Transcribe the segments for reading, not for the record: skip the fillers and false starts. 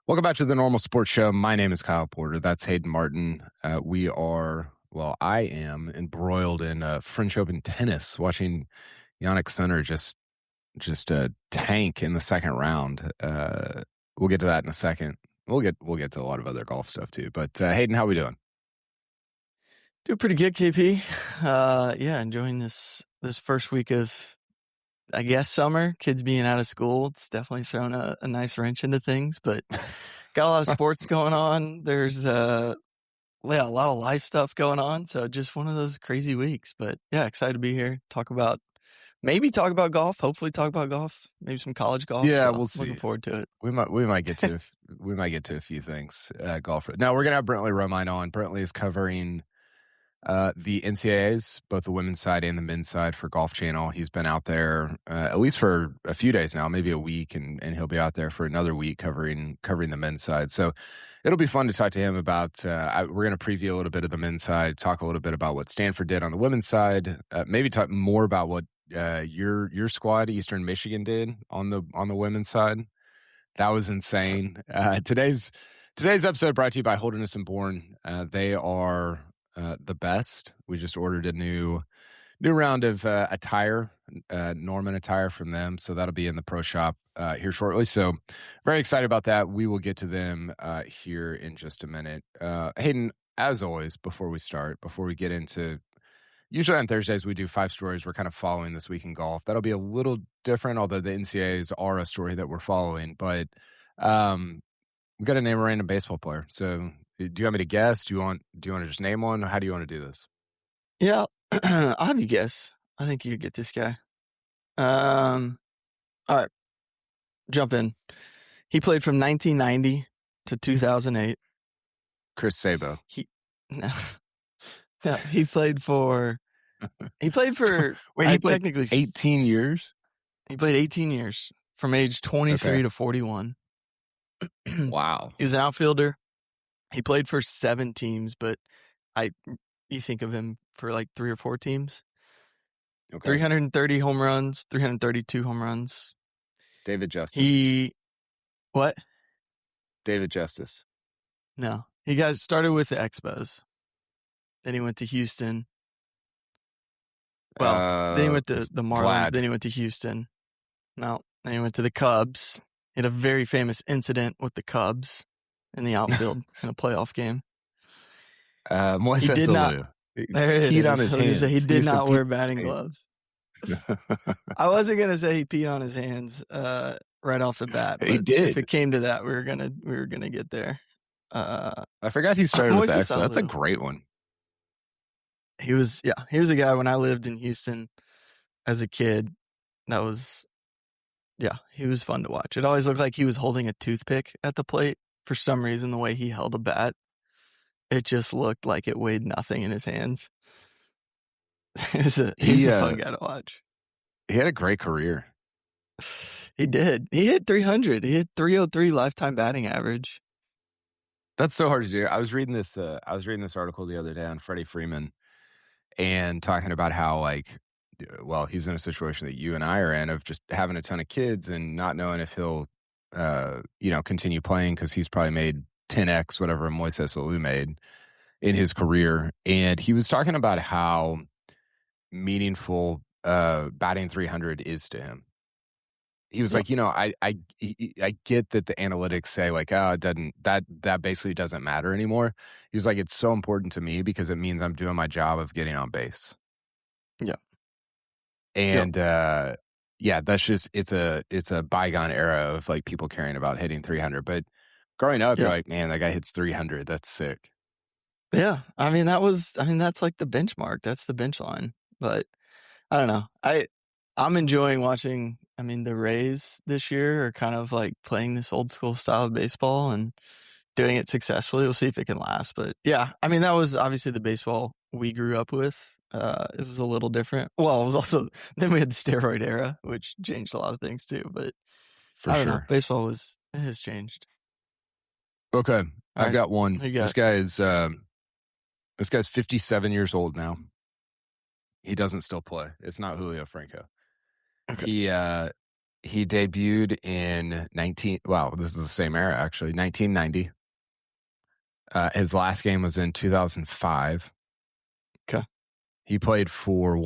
Welcome back to the Normal Sports Show. My name is Kyle Porter. That's Hayden Martin. I am embroiled in French Open tennis, watching Yannick Sinner just tank in the second round. We'll get to that in a second. We'll get to a lot of other golf stuff too. But Hayden, how we doing? Doing pretty good, KP. Enjoying this first week of, I guess, summer. Kids being out of school, it's definitely thrown a nice wrench into things, but got a lot of sports going on. There's a lot of life stuff going on, so just one of those crazy weeks. But yeah, excited to be here. Maybe talk about golf. Hopefully, talk about golf. Maybe some college golf. Yeah, so we'll see. Looking forward to it. We might get to a few things golf. Now we're gonna have Brentley Romine on. Brentley is covering the NCAAs, both the women's side and the men's side for Golf Channel. He's been out there at least for a few days now, maybe a week, and he'll be out there for another week covering the men's side. So it'll be fun to talk to him about. We're going to preview a little bit of the men's side, talk a little bit about what Stanford did on the women's side, maybe talk more about what your squad, Eastern Michigan, did on the women's side. That was insane. Today's episode brought to you by Holderness and Bourne. They are the best. We just ordered a new round of attire, Norman attire from them, so that'll be in the pro shop here shortly. So very excited about that. We will get to them here in just a minute. Hayden, as always, before we get into, usually on Thursdays we do 5 stories we're kind of following this week in golf. That'll be a little different, although the NCAAs are a story that we're following. But we got to name a random baseball player. So do you want me to guess? Do you want to just name one? How do you want to do this? Yeah, I'll have you guess. I think you get this guy. All right, jump in. He played from 1990 to 2008. Chris Sabo. He played for. He played for. Wait, he played technically 18 years. He played 18 years from age 23 to 41. Wow. He was an outfielder. He played for 7 teams, but you think of him for like 3 or 4 teams. Okay. 330 home runs, 332 home runs. David Justice. What? David Justice. No. He got started with the Expos. Then he went to Houston. Well, then he went to the Marlins. Then he went to Houston. No. Then he went to the Cubs. He had a very famous incident with the Cubs in the outfield in a playoff game. Moises he did not. There it peed is. on his hands. He did not wear batting gloves. I wasn't gonna say he peed on his hands right off the bat. But he did. If it came to that, we were gonna get there. I forgot he started with the Expos. That's a great one. He was a guy when I lived in Houston as a kid. He was fun to watch. It always looked like he was holding a toothpick at the plate. For some reason, the way he held a bat, it just looked like it weighed nothing in his hands. He was a fun guy to watch. He had a great career. He did. He hit 300. He hit 303 lifetime batting average. That's so hard to do. I was reading this article the other day on Freddie Freeman and talking about how, he's in a situation that you and I are in of just having a ton of kids and not knowing if he'll continue playing because he's probably made 10x whatever Moises Alou made in his career. And he was talking about how meaningful batting 300 is to him. He was like, I get that the analytics say it doesn't, that basically doesn't matter anymore. He was like, it's so important to me because it means I'm doing my job of getting on base. Yeah. And that's just it's a bygone era of people caring about hitting 300. But growing up, you're like, man, that guy hits 300. That's sick. Yeah, that's like the benchmark. That's the bench line. But I don't know. I'm enjoying watching. The Rays this year are kind of like playing this old school style of baseball and doing it successfully. We'll see if it can last. But yeah, that was obviously the baseball we grew up with. It was a little different. Well, it was also, then we had the steroid era, which changed a lot of things too. But I don't know. Baseball has changed. Okay, I've got one. This guy's 57 years old now. He doesn't still play. It's not Julio Franco. Okay. He He debuted in this is the same era, actually, 1990. His last game was in 2005. Okay. He played for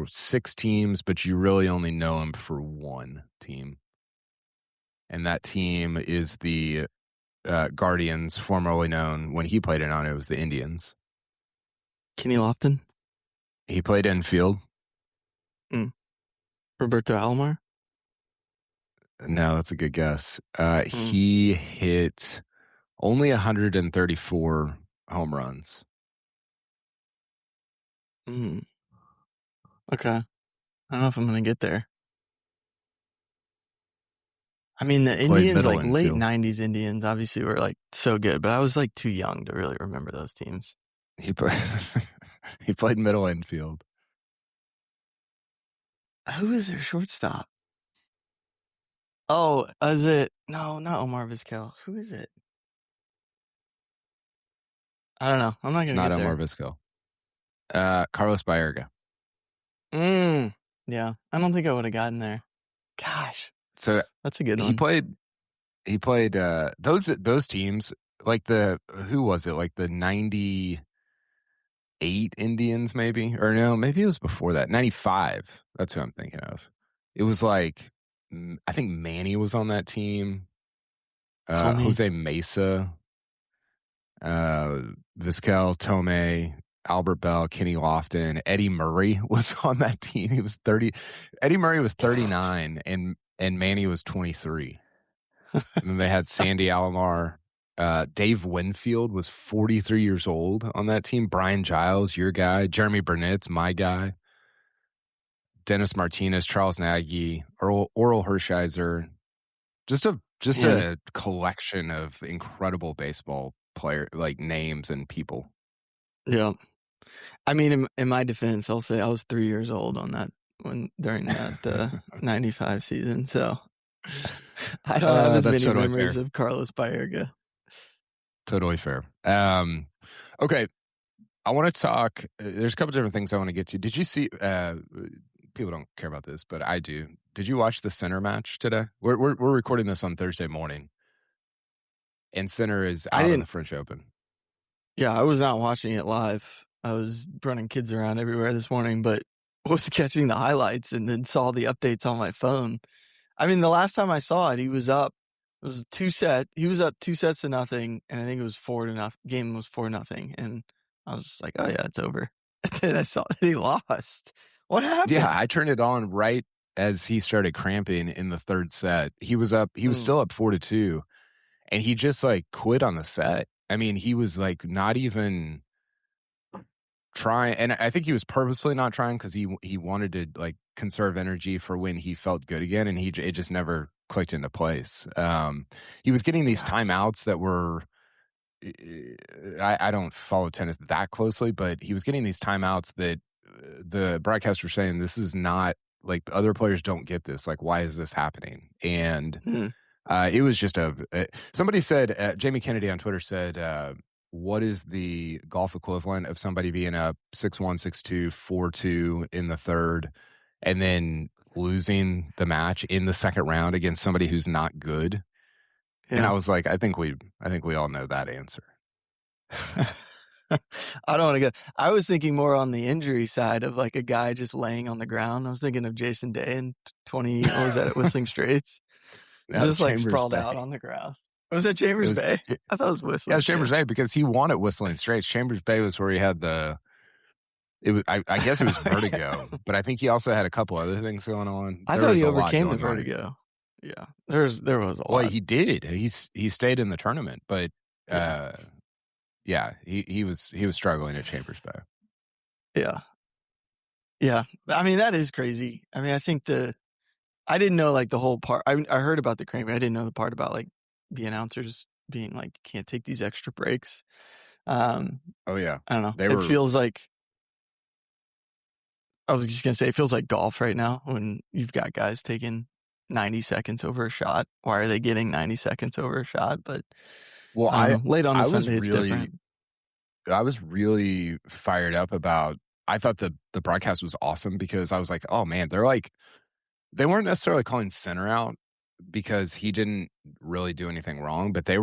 6 teams, but you really only know him for one team. And that team is the Guardians, formerly known, when he played it was the Indians. Kenny Lofton? He played infield. Roberto Alomar? No, that's a good guess. He hit only 134 home runs. Okay. I don't know if I'm going to get there. I mean, the Indians, like late 90s Indians, obviously were like so good, but I was like too young to really remember those teams. He played middle infield. Who is their shortstop? Oh, is it? No, not Omar Vizquel. Who is it? I don't know. I'm not going to get there. It's not Omar Vizquel. Carlos Baerga. Yeah, I don't think I would have gotten there. Gosh. So that's a good one. He played those teams, like who was it? Like the 98 Indians, maybe? Or no, maybe it was before that. 95. That's who I'm thinking of. It was like, I think Manny was on that team. Jose Mesa, Vizquel, Tomei, Albert Bell, Kenny Lofton, Eddie Murray was on that team. He was 30. Eddie Murray was 39, and Manny was 23. And then they had Sandy Alomar. Dave Winfield was 43 years old on that team. Brian Giles, your guy. Jeremy Burnett's my guy. Dennis Martinez, Charles Nagy, Oral Hershiser. Just a collection of incredible baseball player names and people. Yeah. I mean, in my defense, I'll say I was 3 years old on that during that 95 season. So I don't have as many totally memories fair. Of Carlos Baerga. Totally fair. Okay. I want to talk. There's a couple different things I want to get to. Did you see? People don't care about this, but I do. Did you watch the Center match today? We're recording this on Thursday morning, and Center is out in the French Open. Yeah, I was not watching it live. I was running kids around everywhere this morning, but was catching the highlights and then saw the updates on my phone. I mean, the last time I saw it, he was up. It was 2-set. He was up 2-0, and I think it was 4-0. Game was 4-0, and I was just like, "Oh yeah, it's over." And then I saw that he lost. What happened? Yeah, I turned it on right as he started cramping in the third set. He was up. He was still up 4-2, and he just quit on the set. I mean, he was not even trying, and I think he was purposefully not trying because he wanted to conserve energy for when he felt good again, and it just never clicked into place. He was getting these timeouts that were. I don't follow tennis that closely, but he was getting these timeouts that the broadcasters were saying this is not other players don't get this. Why is this happening? And it was just somebody said, Jamie Kennedy on Twitter said, what is the golf equivalent of somebody being up 6-1, 6-2, 4-2 in the third and then losing the match in the second round against somebody who's not good? Yeah. And I was like, I think we all know that answer. I don't want to go. I was thinking more on the injury side of a guy just laying on the ground. I was thinking of Jason Day in 20. What was that at Whistling Straits? Just sprawled out on the ground. Was that Chambers Bay? I thought it was Whistling. Yeah, it was Chambers Bay because he won at Whistling Straits. Chambers Bay was where he had It was. I guess it was vertigo, but I think he also had a couple other things going on. I thought he overcame the vertigo. Yeah, there was a lot. Well, he did. He stayed in the tournament, but he was struggling at Chambers Bay. Yeah. I mean, that is crazy. I mean, I think I didn't know the whole part. I heard about the cramping. I didn't know the part about the announcers being can't take these extra breaks. Oh yeah, I don't know. It feels like. I was just gonna say, it feels like golf right now when you've got guys taking 90 seconds over a shot. Why are they getting 90 seconds over a shot? But late on the Sunday, it's different. I was really fired up about. I thought the broadcast was awesome because I was like, oh man, they're they weren't necessarily calling Sinner out because he didn't really do anything wrong, but they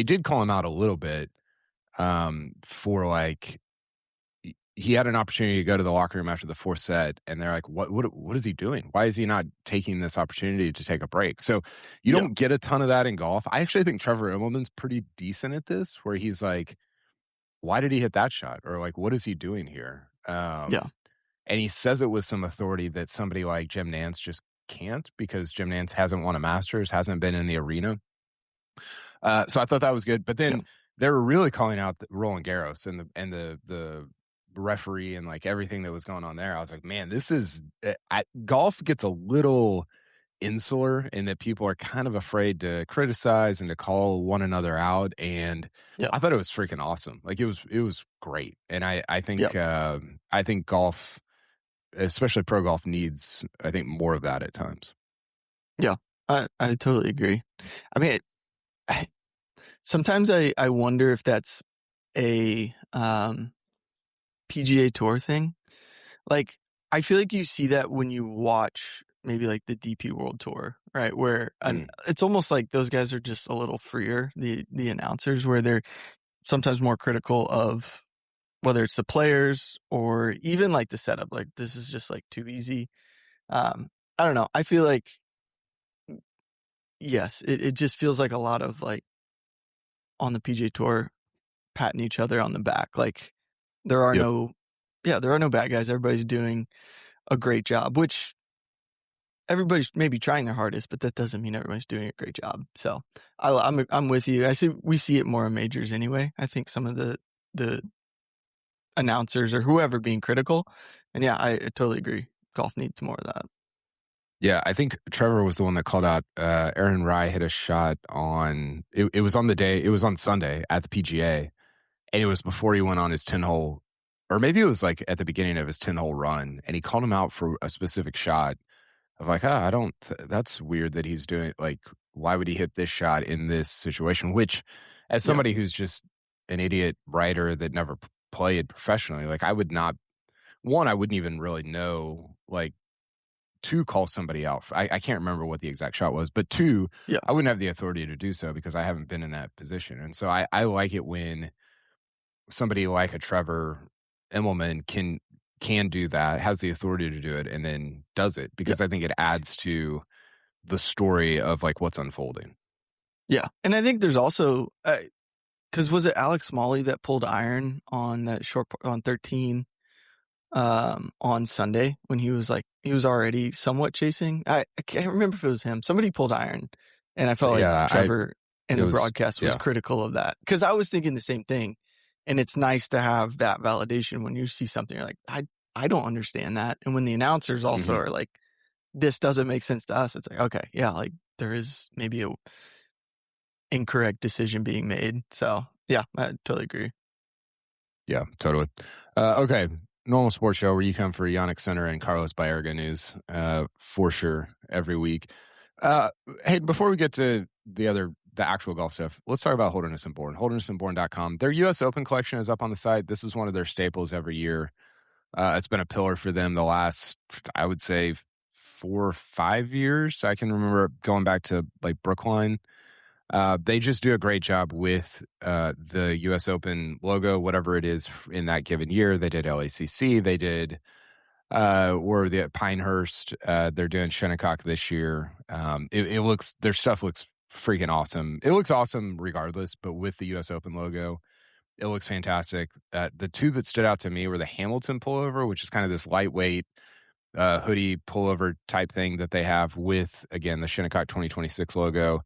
did call him out a little bit for like he had an opportunity to go to the locker room after the fourth set, and they're like, what is he doing? Why is he not taking this opportunity to take a break? So you don't get a ton of that in golf. I actually think Trevor Immelman's pretty decent at this, where he's like, why did he hit that shot? Or like, what is he doing here? And he says it with some authority that somebody like Jim Nantz just can't, because Jim Nantz hasn't won a Masters, hasn't been in the arena. So I thought that was good. But then they were really calling out Roland Garros and the referee and like everything that was going on there. I was like, man, this is golf gets a little insular in that people are kind of afraid to criticize and to call one another out. And I thought it was freaking awesome. Like it was great. And I think golf, especially pro golf, needs, I think, more of that at times. Yeah, I totally agree. I mean, sometimes I wonder if that's a PGA Tour thing. Like, I feel like you see that when you watch maybe like the DP World Tour, right? Where it's almost like those guys are just a little freer, the announcers, where they're sometimes more critical of whether it's the players or even like the setup. Like, this is just like too easy. I don't know. I feel like, yes, it just feels like a lot of like on the PGA Tour patting each other on the back. Like, there are no bad guys. Everybody's doing a great job, which everybody's maybe trying their hardest, but that doesn't mean everybody's doing a great job. So I'm with you. We see it more in majors anyway. I think some of the announcers or whoever being critical, and I totally agree. Golf needs more of that. Yeah, I think Trevor was the one that called out Aaron Rai hit a shot on it was on Sunday at the PGA, and it was before he went on his 10-hole, or maybe it was like at the beginning of his 10-hole run, and he called him out for a specific shot of like, that's weird that he's doing, like, why would he hit this shot in this situation? Which, as somebody who's just an idiot writer that never played professionally, like I wouldn't even really know, like, to call somebody out. I can't remember what the exact shot was, but two, I wouldn't have the authority to do so because I haven't been in that position. And so I like it when somebody like a Trevor Immelman can do that, has the authority to do it, and then does it, because I think it adds to the story of like what's unfolding. Yeah. And I think there's also, because was it Alex Smalley that pulled iron on that short on 13 on Sunday when he was already somewhat chasing? I can't remember if it was him. Somebody pulled iron, and I felt like Trevor in the broadcast was critical of that, because I was thinking the same thing. And it's nice to have that validation when you see something you're like, I don't understand that. And when the announcers also are like, this doesn't make sense to us, it's like, okay, like there is maybe a incorrect decision being made. So I totally agree. Yeah, totally. Okay. Normal Sports Show, where you come for Yannick Sinner and Carlos Baerga news, for sure, every week. Hey, before we get to the actual golf stuff, let's talk about Holderness and Bourne. HoldernessandBourne.com. Their U.S. Open collection is up on the site. This is one of their staples every year. It's been a pillar for them the last, I would say, 4 or 5 years. I can remember going back to like Brookline. They just do a great job with the U.S. Open logo, whatever it is in that given year. They did LACC. They did the Pinehurst. They're doing Shinnecock this year. Their stuff looks freaking awesome. It looks awesome regardless, but with the U.S. Open logo, it looks fantastic. The two that stood out to me were the Hamilton pullover, which is kind of this lightweight hoodie pullover type thing that they have with, again, the Shinnecock 2026 logo,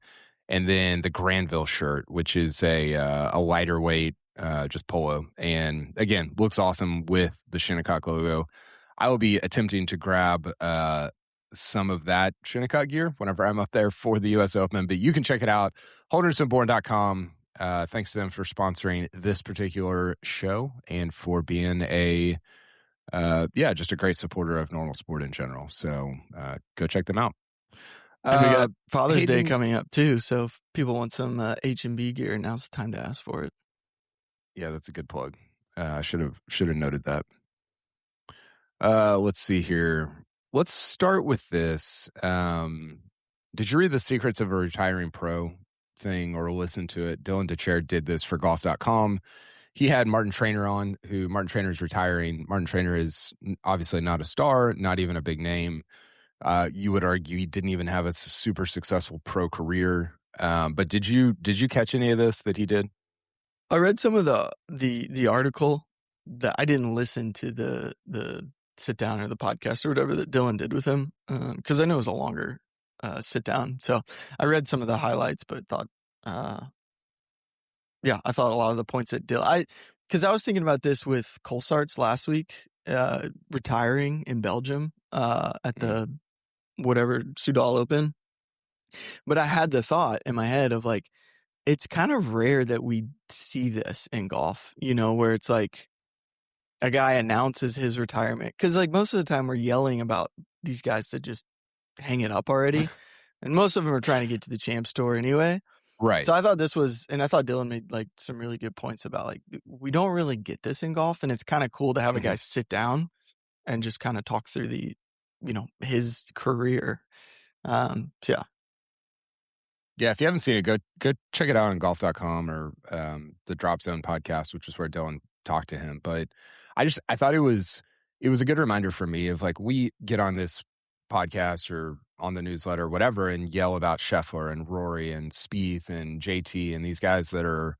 and then the Granville shirt, which is a lighter weight just polo, and again, looks awesome with the Shinnecock logo. I will be attempting to grab some of that Shinnecock gear whenever I'm up there for the U.S. Open, but you can check it out, HoldernessandBourne.com. Thanks to them for sponsoring this particular show and for being just a great supporter of normal sport in general. So go check them out. And we got Father's Day coming up too, so if people want some H&B gear, now's the time to ask for it. Yeah, that's a good plug. I should have noted that. Let's see here. let's start with this. Did you read The Secrets of a Retiring Pro thing or listen to it? Dylan DeChair did this for golf.com. He had Martin Trainer on, who Martin Trainer is retiring. Martin Trainer is obviously not a star, not even a big name. You would argue he didn't even have a super successful pro career. But did you catch any of this that he did? I read some of the article. That I didn't listen to the sit down or the podcast or whatever that Dylan did with him, because I know it was a longer sit down. So I read some of the highlights, but thought, I thought a lot of the points that because I was thinking about this with Colsaerts last week, retiring in Belgium at the whatever Soudal Open, but I had the thought in my head of like, it's kind of rare that we see this in golf, where it's like a guy announces his retirement. Because like most of the time we're yelling about these guys that just hang it up already. And most of them are trying to get to the Champs Tour anyway. Right. So I thought this was, and I thought Dylan made like some really good points about like, we don't really get this in golf. And it's kind of cool to have a guy sit down and just kind of talk through his career. Yeah. Yeah, if you haven't seen it, go check it out on golf.com or the Drop Zone podcast, which is where Dylan talked to him. But I thought it was a good reminder for me of like, we get on this podcast or on the newsletter or whatever and yell about Scheffler and Rory and Spieth and JT and these guys that are,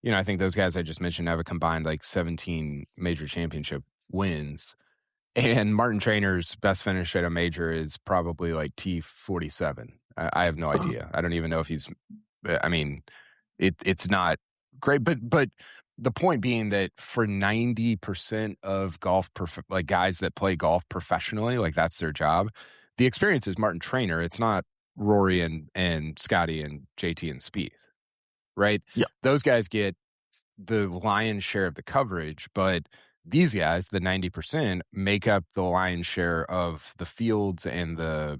I think those guys I just mentioned have a combined like 17 major championship wins. And Martin Trainer's best finish at a major is probably like T47. I have no idea. I don't even know if he's. I mean, it's not great, but the point being that for 90% of golf, like guys that play golf professionally, like that's their job. The experience is Martin Trainer. It's not Rory and Scotty and JT and Spieth, right? Yeah, those guys get the lion's share of the coverage, but these guys, the 90%, make up the lion's share of the fields and the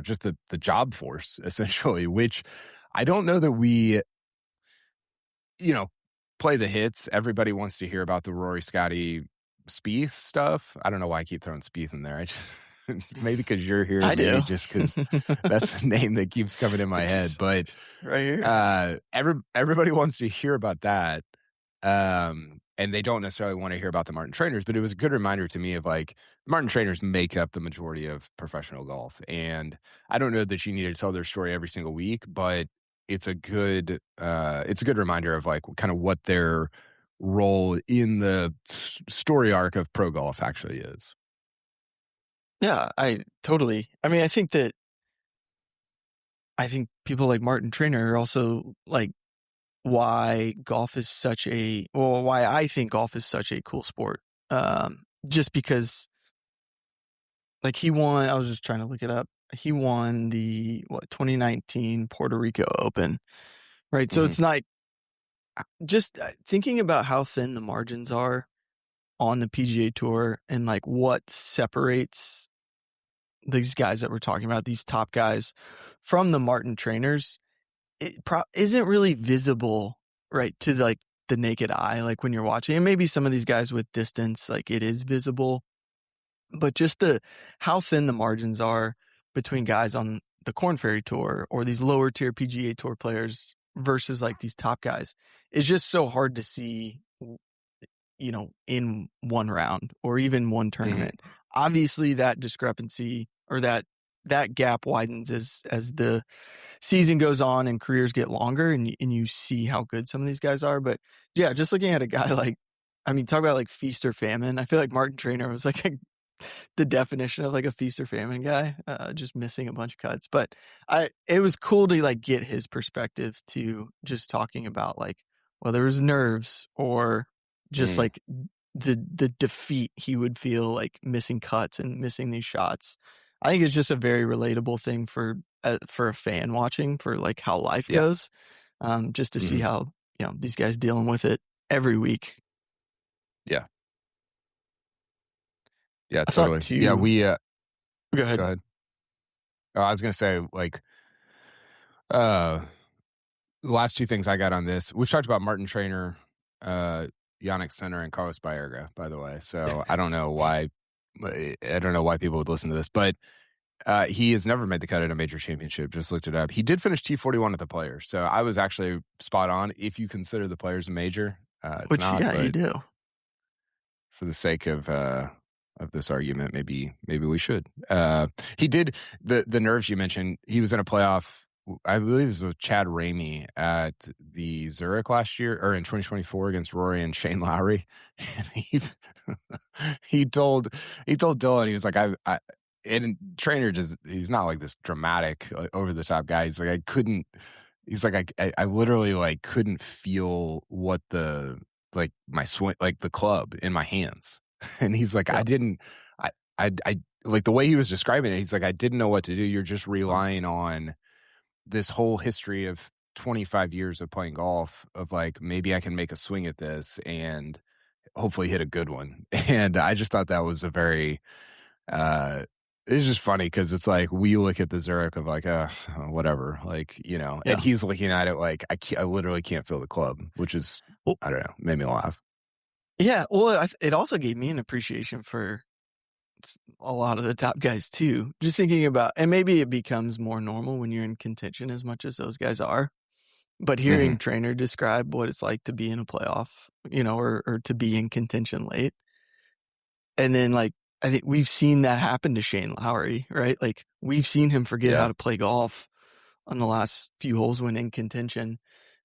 just the job force essentially, which I don't know that we play the hits. Everybody wants to hear about the Rory, Scotty, Spieth stuff. I don't know why I keep throwing Spieth in there. Maybe because you're here, maybe just because that's the name that keeps coming in my head. But right here, everybody wants to hear about that. And they don't necessarily want to hear about the Martin Trainers, but it was a good reminder to me of like Martin Trainers make up the majority of professional golf. And I don't know that you need to tell their story every single week, but it's a good reminder of like kind of what their role in the story arc of pro golf actually is. Yeah, I mean, I think people like Martin Trainer are also like why I think golf is such a cool sport. Just because like he won, I was just trying to look it up. He won the 2019 Puerto Rico Open, right? So it's like just thinking about how thin the margins are on the PGA Tour and like what separates these guys that we're talking about, these top guys, from the Martin Trainers, it isn't really visible, right, to like the naked eye, like when you're watching. And maybe some of these guys with distance, like it is visible, but just how thin the margins are between guys on the Korn Ferry Tour or these lower tier PGA Tour players versus like these top guys is just so hard to see, in one round or even one tournament. Obviously that discrepancy or that gap widens as the season goes on and careers get longer and you see how good some of these guys are. But yeah, just looking at a guy like, I mean, talk about like feast or famine. I feel like Martin Trainer was like the definition of like a feast or famine guy, just missing a bunch of cuts. But it was cool to like get his perspective to just talking about like whether it was nerves or just like the defeat he would feel like missing cuts and missing these shots. I think it's just a very relatable thing for a fan watching for like how life goes, just to see how these guys dealing with it every week. Yeah, totally. We go ahead. Go ahead. Oh, I was gonna say like the last two things I got on this. We've talked about Martin Trainer, Yannick Sinner, and Carlos Baerga, by the way. So I don't know why I don't know why people would listen to this, but he has never made the cut at a major championship. Just looked it up. He did finish T41 at the Players, so I was actually spot on. If you consider the Players a major, it's Which, not. yeah, but you do. for the sake of this argument, maybe we should. He did the nerves you mentioned. He was in a playoff, I believe it was with Chad Ramey at the Zurich last year, or in 2024 against Rory and Shane Lowry. And he told Dylan, he was like, and Trainer he's not like this dramatic, over the top guy. He's like, I literally like couldn't feel what like my swing, like the club in my hands. And he's like, Yeah. I like the way he was describing it. He's like, I didn't know what to do. You're just relying on this whole history of 25 years of playing golf of like, maybe I can make a swing at this and hopefully hit a good one. And I just thought that was a very, it's just funny because it's like we look at the Zurich of like, whatever, like, you know, Yeah. and he's looking at it like, I literally can't feel the club, which is, I don't know, made me laugh. Yeah, well, it also gave me an appreciation for a lot of the top guys too. Just thinking about, and maybe it becomes more normal when you're in contention as much as those guys are. But hearing Trainer describe what it's like to be in a playoff, you know, or to be in contention late, and then like I think we've seen that happen to Shane Lowry, right? Like we've seen him forget how to play golf on the last few holes when in contention,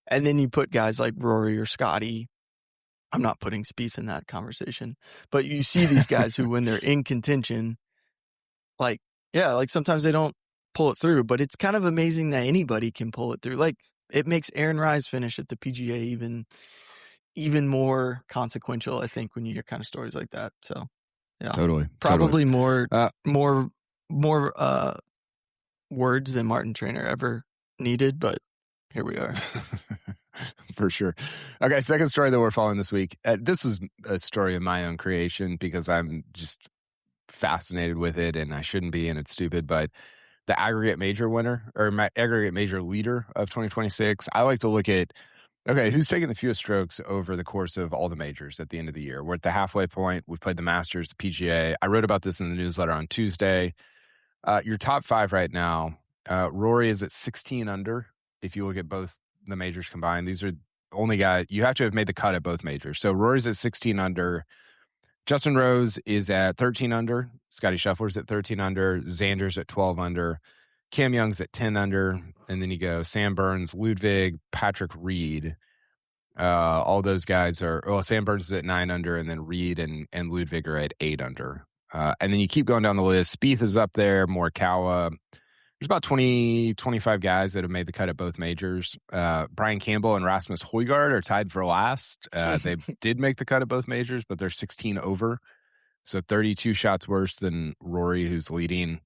and then you put guys like Rory or Scotty. I'm not putting Spieth in that conversation, but you see these guys who, when they're in contention, like, yeah, like sometimes they don't pull it through, but it's kind of amazing that anybody can pull it through. Like it makes Aaron Rise finish at the PGA even more consequential, I think, when you hear kind of stories like that. So yeah, Totally. Probably more words than Martin Trainer ever needed, but here we are. For sure. Okay, second story that we're following this week. This was a story of my own creation because I'm just fascinated with it, and I shouldn't be, and it's stupid. But the aggregate major winner, or my aggregate major leader of 2026, I like to look at, okay, who's taking the fewest strokes over the course of all the majors at the end of the year? We're at the halfway point. We've played the Masters, the PGA. I wrote about this in the newsletter on Tuesday. Your top five right now, Rory is at 16 under. If you look at both the majors combined, these are only guys you have to have made the cut at both majors. So Rory's at 16 under. Justin Rose is at 13 under. Scotty Scheffler's at 13 under. Xander's at 12 under. Cam Young's at 10 under. And then you go Sam Burns, Ludwig, Patrick Reed. All those guys are, well, Sam Burns is at 9 under, and then Reed and Ludwig are at 8 under. And then you keep going down the list. Spieth is up there, Morikawa. There's about 20, 25 guys that have made the cut at both majors. Brian Campbell and Rasmus Højgaard are tied for last. They did make the cut at both majors, but they're 16 over. So 32 shots worse than Rory, who's leading.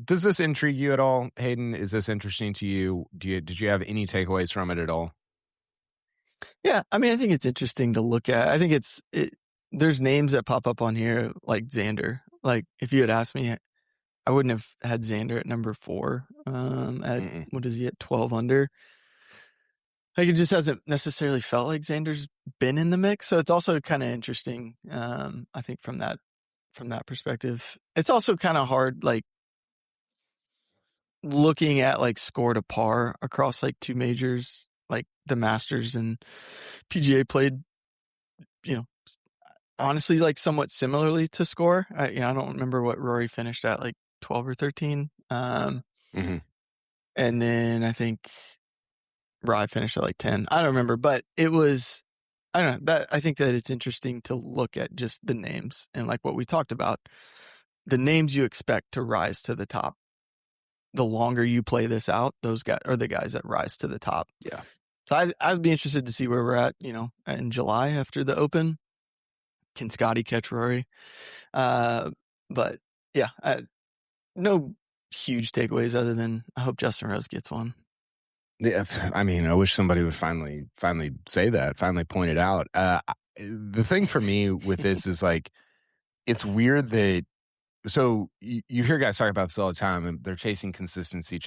Does this intrigue you at all, Hayden? Is this interesting to you? Did you have any takeaways from it at all? Yeah, I mean, I think it's interesting to look at. I think there's names that pop up on here like Xander. Like if you had asked me, I wouldn't have had Xander at number 4. What is he at 12 under? Like it just hasn't necessarily felt like Xander's been in the mix. So it's also kind of interesting. I think from that perspective, it's also kind of hard, like looking at like score to par across like two majors, like the Masters and PGA played, you know, honestly, like somewhat similarly to score. I don't remember what Rory finished at, like 12 or 13. And then I think Rye finished at like 10. I don't remember, but it was, I don't know, that I think that it's interesting to look at just the names and like what we talked about, the names you expect to rise to the top. The longer you play this out, those guys are the guys that rise to the top. Yeah. So I'd be interested to see where we're at, in July after the Open. Can Scotty catch Rory? But yeah, no huge takeaways other than I hope Justin Rose gets one. Yeah, I mean, I wish somebody would finally say that, finally point it out. The thing for me with this is like, it's weird that, so you hear guys talk about this all the time, and they're chasing consistency,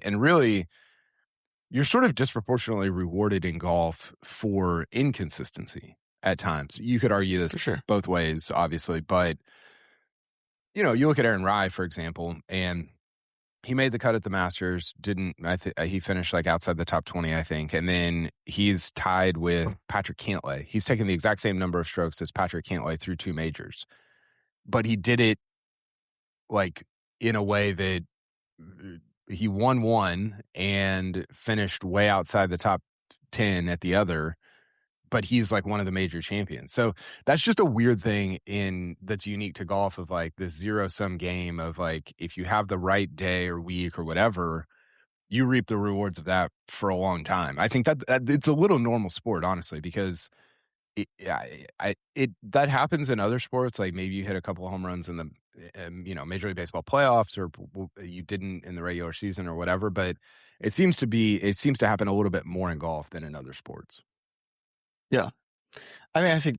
and really, you're sort of disproportionately rewarded in golf for inconsistency. at times. You could argue this For sure. both ways, obviously, but you look at Aaron Rai, for example, and he made the cut at the Masters. He finished like outside the top 20, I think, and then he's tied with Patrick Cantlay. He's taken the exact same number of strokes as Patrick Cantlay through 2 majors, but he did it like in a way that he won one and finished way outside the top 10 at the other, but he's like one of the major champions. So that's just a weird thing that's unique to golf, of like this zero-sum game of like, if you have the right day or week or whatever, you reap the rewards of that for a long time. I think that it's a little normal sport, honestly, because that happens in other sports. Like maybe you hit a couple of home runs in the Major League Baseball playoffs, or you didn't in the regular season or whatever. But it seems to happen a little bit more in golf than in other sports. Yeah. I mean, I think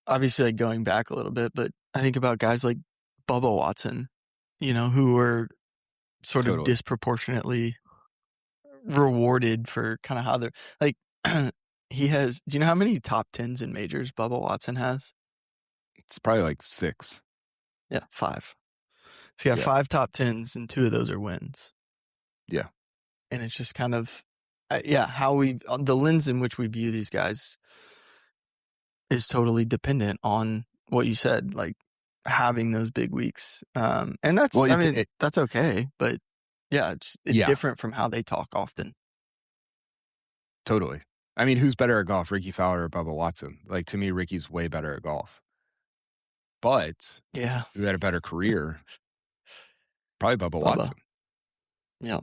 obviously like going back a little bit, but I think about guys like Bubba Watson, who were sort of disproportionately rewarded for kind of how they're like, do you know how many top 10s in majors Bubba Watson has? It's probably like 6. Yeah, 5. So you have 5 top 10s, and 2 of those are wins. Yeah. And it's just kind of, how the lens in which we view these guys is totally dependent on what you said, like having those big weeks. And that's, that's okay, but it's different from how they talk often. Totally. I mean, who's better at golf, Ricky Fowler or Bubba Watson? Like, to me, Ricky's way better at golf. But who had a better career? Probably Bubba Watson. Yeah.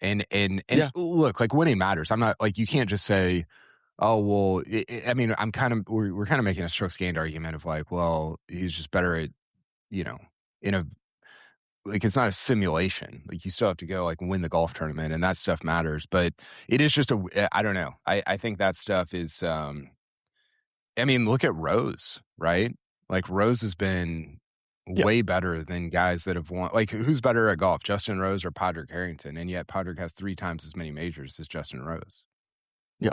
And look, like winning matters. I'm not like, you can't just say, oh, well, we're kind of making a strokes gained argument of like, well, he's just better at, it's not a simulation. Like you still have to go like win the golf tournament, and that stuff matters. But it is just I don't know. I think that stuff is, look at Rose, right? Like Rose has been way better than guys that have won. Like, who's better at golf, Justin Rose or Padraig Harrington? And yet Padraig has 3 times as many majors as Justin Rose. Yeah.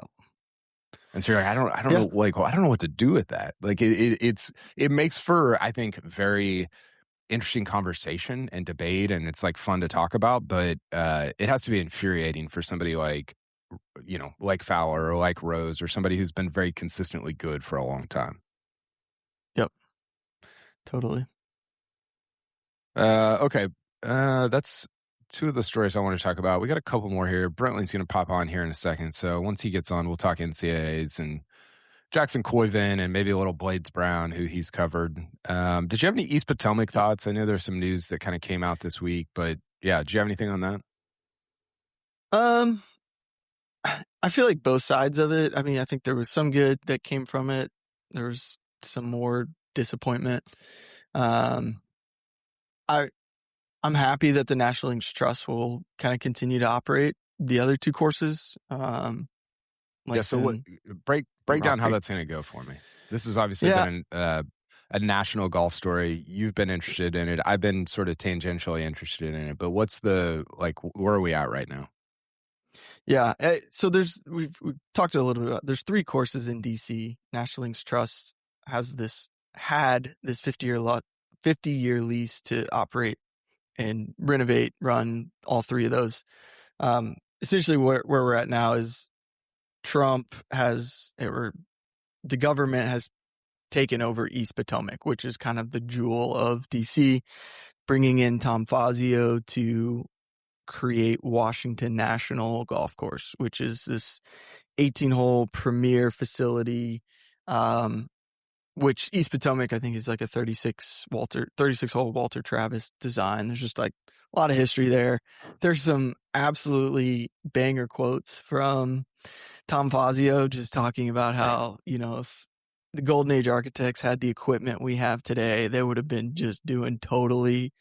And so you're like, I don't know, like, I don't know what to do with that. Like it makes for, I think, very interesting conversation and debate, and it's like fun to talk about, but it has to be infuriating for somebody like, like Fowler or like Rose, or somebody who's been very consistently good for a long time. Yep. Totally. Okay. That's 2 of the stories I want to talk about. We got a couple more here. Brentley's going to pop on here in a second. So once he gets on, we'll talk NCAAs and Jackson Coyvin and maybe a little Blades Brown, who he's covered. Did you have any East Potomac thoughts? I know there's some news that kind of came out this week, but yeah, do you have anything on that? I feel like both sides of it. I mean, I think there was some good that came from it. There was some more disappointment. I'm happy that the National Links Trust will kind of continue to operate the other 2 courses. So break down how that's going to go for me. This has obviously been a national golf story. You've been interested in it. I've been sort of tangentially interested in it. But what's where are we at right now? Yeah. So we've talked a little bit about, there's 3 courses in DC. National Links Trust had this 50-year lease to operate and renovate, run all 3 of those. Essentially where we're at now is the government has taken over East Potomac, which is kind of the jewel of DC, bringing in Tom Fazio to create Washington National Golf Course, which is this 18-hole premier facility, which East Potomac, I think, is like a 36-hole Walter Travis design. There's just like a lot of history there. There's some absolutely banger quotes from Tom Fazio just talking about how, if the Golden Age architects had the equipment we have today, they would have been just doing totally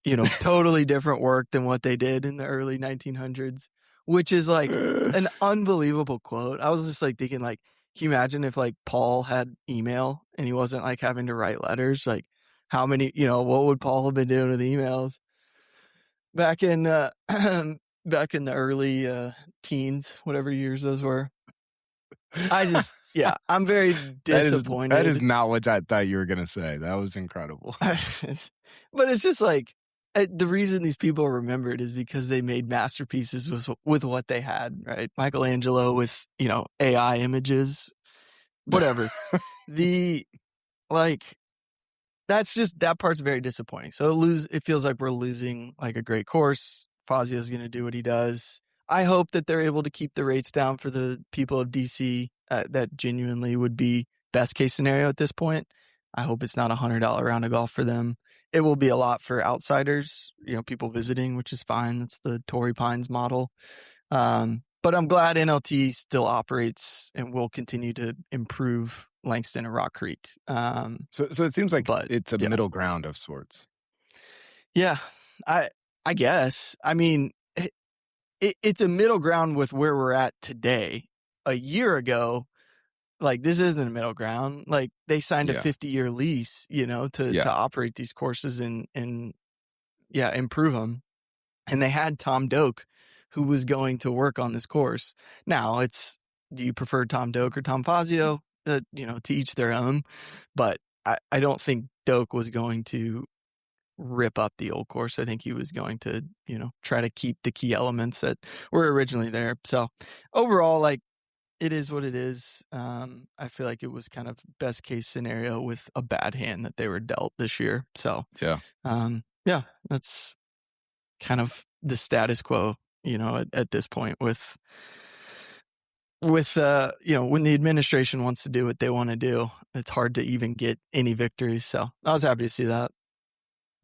different work than what they did in the early 1900s, which is like an unbelievable quote. I was just like thinking, like, can you imagine if like Paul had email and he wasn't like having to write letters? Like, how many, what would Paul have been doing with emails back in the early teens, whatever years those were? I Yeah, I'm very disappointed. That is not what I thought you were going to say. That was incredible. But it's just like the reason these people are remembered is because they made masterpieces with what they had, right? Michelangelo with, AI images, whatever. That part's very disappointing. So it feels like we're losing like a great course. Fazio's going to do what he does. I hope that they're able to keep the rates down for the people of DC. That genuinely would be best case scenario at this point. I hope it's not $100 round of golf for them. It will be a lot for outsiders, people visiting, which is fine. That's the Torrey Pines model. But I'm glad NLT still operates and will continue to improve Langston and Rock Creek. So it seems like it's a middle ground of sorts. Yeah, I guess. I mean, it's a middle ground with where we're at today. A year ago, like this isn't a middle ground. Like they signed a 50-year lease, to operate these courses and improve them. And they had Tom Doak, who was going to work on this course. Now do you prefer Tom Doak or Tom Fazio? To each their own. But I don't think Doak was going to rip up the old course. I think he was going to, try to keep the key elements that were originally there. So overall, like it is what it is. I feel like it was kind of best case scenario with a bad hand that they were dealt this year. So that's kind of the status quo, at this point with when the administration wants to do what they want to do, it's hard to even get any victories. So I was happy to see that.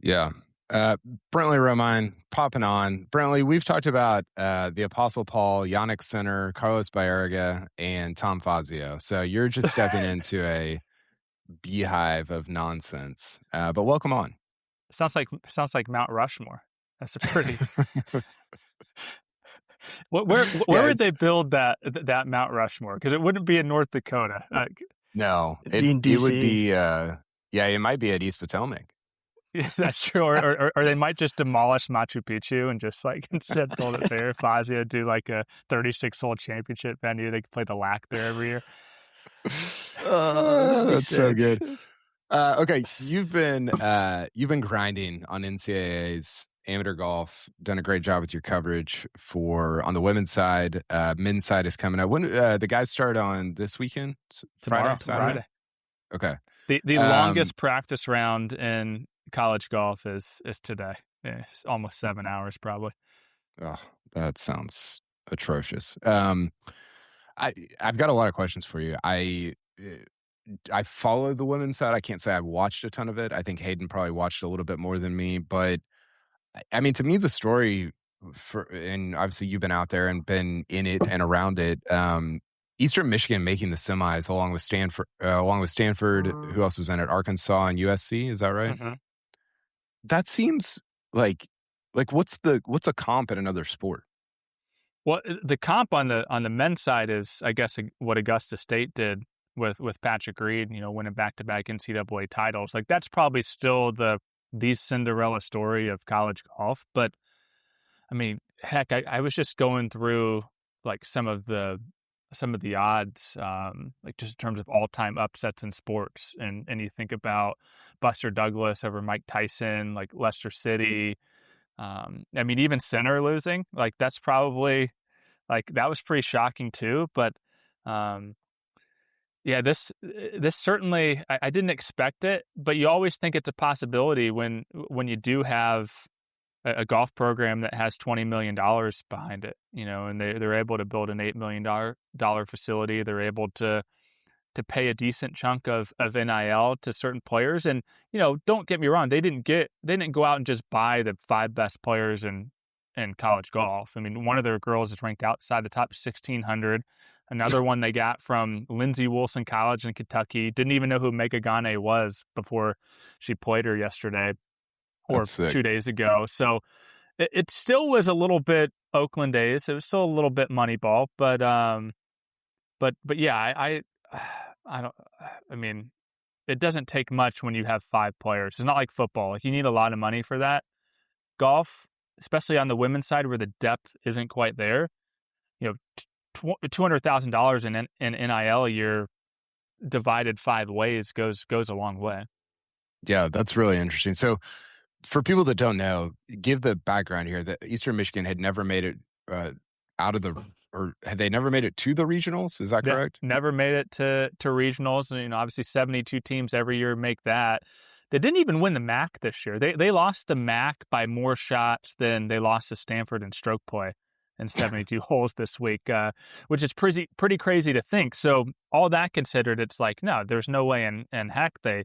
Yeah. Brentley Romine popping on. Brentley, we've talked about the Apostle Paul, Yannick Sinner, Carlos Baerga, and Tom Fazio. So you're just stepping into a beehive of nonsense. But welcome on. Sounds like Mount Rushmore. That's a pretty. Where would they build that Mount Rushmore? Because it wouldn't be in North Dakota. No, it would be. It might be at East Potomac. That's true. Or they might just demolish Machu Picchu and just like instead build it there. Fazio do like a 36-hole championship venue. They could play the LAC there every year. That's so good. Okay, you've been grinding on NCAAs, amateur golf, done a great job with your coverage on the women's side. Men's side is coming up. When the guys start on this weekend? Friday. Okay. The longest practice round in college golf is today. Yeah, it's almost 7 hours probably. Oh, that sounds atrocious. I've got a lot of questions for you. I follow the women's side. I can't say I've watched a ton of it. I think Hayden probably watched a little bit more than me, but I mean, to me, the story and obviously you've been out there and been in it and around it. Eastern Michigan making the semis along with Stanford. Who else was in it? Arkansas and USC. Is that right? Mm-hmm. That seems like what's a comp in another sport? Well, the comp on the men's side is, I guess, what Augusta State did with Patrick Reed. Winning back-to-back NCAA titles. Like that's probably still the Cinderella story of college golf. But I mean, heck, I was just going through like some of the odds, like just in terms of all-time upsets in sports, and you think about Buster Douglas over Mike Tyson, like Leicester City. I mean, even Sinner losing, like that's probably like that was pretty shocking too. But this certainly I didn't expect it, but you always think it's a possibility when you do have a golf program that has $20 million behind it, and they're able to build an $8 million facility. They're able to pay a decent chunk of NIL to certain players. And, don't get me wrong, they didn't go out and just buy the 5 best players in college golf. I mean, one of their girls is ranked outside the top 1,600. Another one they got from Lindsey Wilson College in Kentucky. Didn't even know who Megan Gane was before she played her yesterday. Or 2 days ago. So it still was a little bit Oakland days. It was still a little bit Moneyball, but yeah, I mean, it doesn't take much when you have 5 players. It's not like football. Like you need a lot of money for that. Golf, especially on the women's side where the depth isn't quite there, $200,000 in NIL a year divided 5 ways goes a long way. Yeah, that's really interesting. So for people that don't know, give the background here that Eastern Michigan had never made it out of the, or had they never made it to the regionals? Is that correct? Never made it to regionals. And, obviously 72 teams every year make that. They didn't even win the MAC this year. They lost the MAC by more shots than they lost to Stanford in stroke play in 72 holes this week, which is pretty crazy to think. So all that considered, it's like, no, there's no way in heck they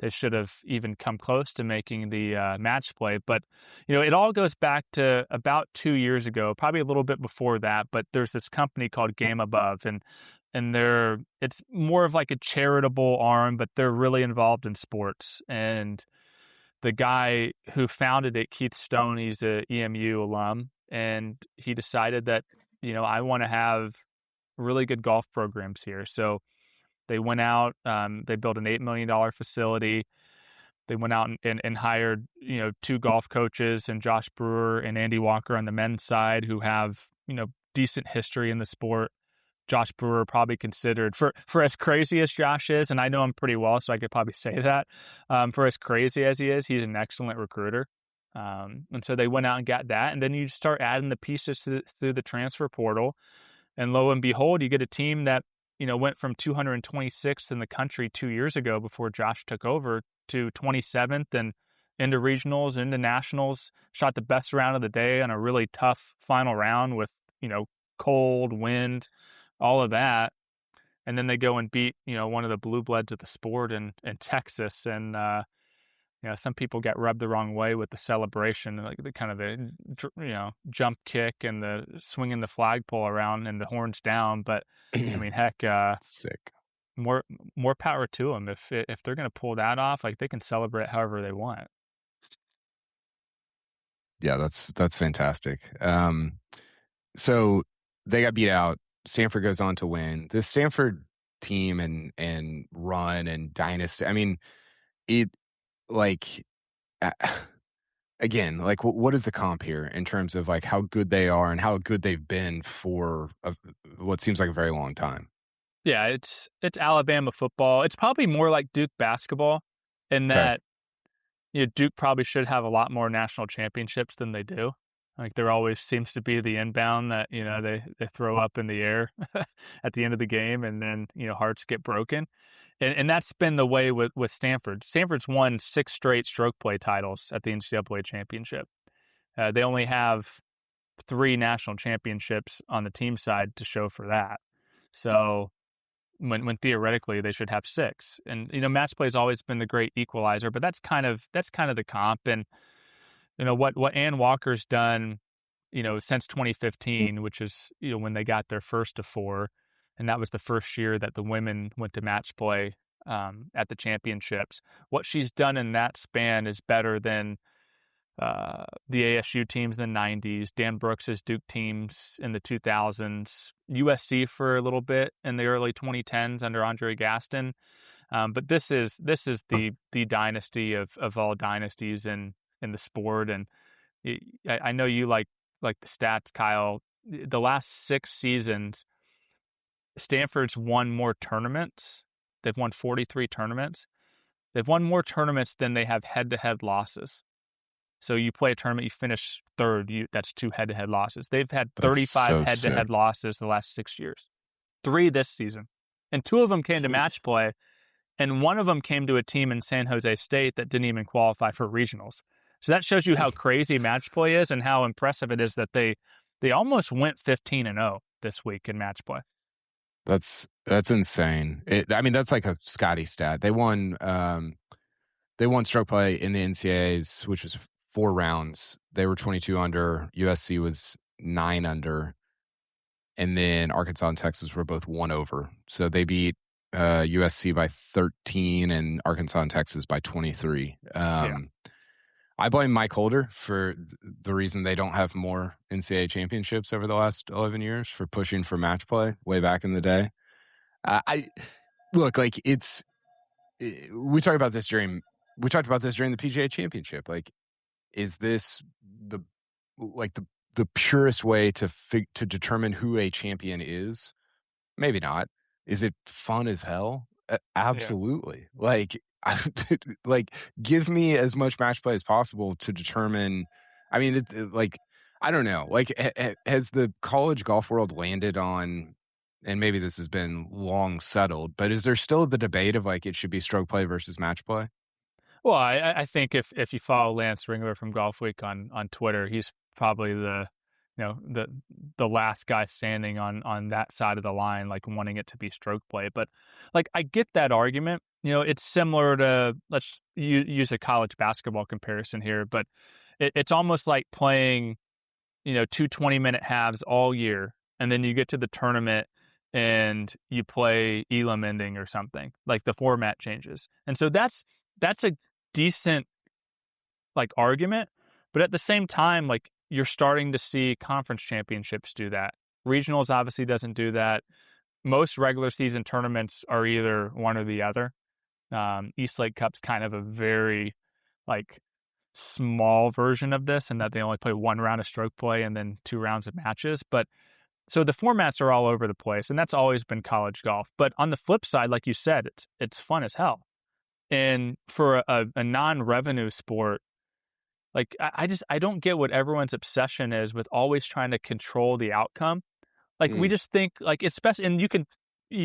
should have even come close to making the match play. But, it all goes back to about 2 years ago, probably a little bit before that. But there's this company called Game Above, and it's more of like a charitable arm, but they're really involved in sports. And the guy who founded it, Keith Stone, he's a EMU alum, and he decided that, I want to have really good golf programs here. So they went out, they built an $8 million facility. They went out and hired, 2 golf coaches, and Josh Brewer and Andy Walker on the men's side, who have, decent history in the sport. Josh Brewer probably considered, for as crazy as Josh is, and I know him pretty well, so I could probably say that, for as crazy as he is, he's an excellent recruiter. And so they went out and got that, and then you start adding the pieces through the transfer portal, and lo and behold, you get a team that, went from 226th in the country 2 years ago before Josh took over to 27th and into regionals, into nationals, shot the best round of the day on a really tough final round with, cold, wind, all of that. And then they go and beat, one of the blue bloods of the sport in Texas. And, some people get rubbed the wrong way with the celebration, like the kind of the, jump kick and the swinging the flagpole around and the horns down. But I mean, heck, sick. More power to them. If they're going to pull that off, like, they can celebrate however they want. Yeah, that's fantastic. So they got beat out. Stanford goes on to win. This Stanford team and run and dynasty, I mean, it, like, again, like, what is the comp here in terms of like how good they are and how good they've been for what seems like a very long time? Yeah, it's Alabama football. It's probably more like Duke basketball in that, Duke probably should have a lot more national championships than they do. Like, there always seems to be the inbound that, they throw up in the air at the end of the game, and then, hearts get broken. And that's been the way with Stanford. Stanford's won 6 straight stroke play titles at the NCAA championship. They only have 3 national championships on the team side to show for that. So when theoretically they should have 6. And, match play has always been the great equalizer, but that's kind of the comp. And, what Ann Walker's done, since 2015, which is, when they got their first to 4, and that was the first year that the women went to match play at the championships. What she's done in that span is better than the ASU teams in the 90s, Dan Brooks' Duke teams in the 2000s, USC for a little bit in the early 2010s under Andre Gaston. But this is the dynasty of all dynasties in the sport. And I know you like the stats, Kyle. The last 6 seasons, Stanford's won more tournaments. They've won 43 tournaments. They've won more tournaments than they have head-to-head losses. So you play a tournament, you finish third, that's 2 head-to-head losses. They've had 35 head-to-head losses the last 6 years. 3 this season. And 2 of them came to match play, and 1 of them came to a team in San Jose State that didn't even qualify for regionals. So that shows you how crazy match play is and how impressive it is that they almost went 15-0 this week in match play. That's insane. I mean, that's like a Scotty stat. They won stroke play in the NCAAs, which was 4 rounds. They were 22 under. USC was 9 under. And then Arkansas and Texas were both 1 over. So they beat USC by 13 and Arkansas and Texas by 23. I blame Mike Holder for the reason they don't have more NCAA championships over the last 11 years, for pushing for match play way back in the day. We talked about this during the PGA Championship. Like, is this the purest way to determine who a champion is? Maybe not. Is it fun as hell? Absolutely. Like, like, give me as much match play as possible to determine. I mean, like, I don't know. Like, has the college golf world landed on, and maybe this has been long settled, but is there still the debate of like it should be stroke play versus match play? Well, I think if you follow Lance Ringler from Golf Week on Twitter, he's probably the last guy standing on that side of the line, like wanting it to be stroke play. But like I get that argument. It's similar to, let's use a college basketball comparison here, but it's almost like playing two 20-minute halves all year, and then you get to the tournament and you play Elam ending or something. Like the format changes, and so that's a decent like argument, but at the same time, like you're starting to see conference championships do that. Regionals obviously doesn't do that. Most regular season tournaments are either one or the other. East Lake Cup's kind of a very like small version of this, in that they only play one round of stroke play and then 2 rounds of matches. But so the formats are all over the place, and that's always been college golf. But on the flip side, like you said, it's fun as hell. And for a non-revenue sport, like I don't get what everyone's obsession is with always trying to control the outcome. Like we just think like, especially, and you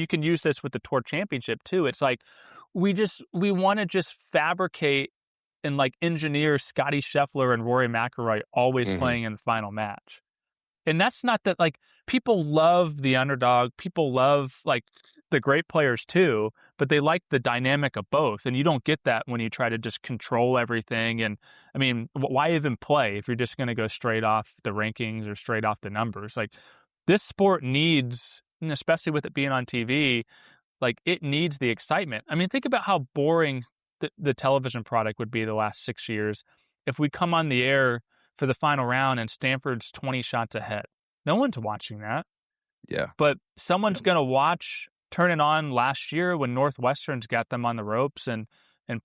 can use this with the Tour Championship too. It's like we want to just fabricate and like engineer Scotty Scheffler and Rory McIlroy always playing in the final match. And that's not that, like, people love the underdog. People love like the great players too, but they like the dynamic of both. And you don't get that when you try to just control everything. And I mean, why even play if you're just going to go straight off the rankings or straight off the numbers? Like this sport needs, and especially with it being on TV, like it needs the excitement. I mean, think about how boring the television product would be the last 6 years if we come on the air for the final round and Stanford's 20 shots ahead. No one's watching that. Yeah. But someone's going to turn it on last year when Northwestern's got them on the ropes and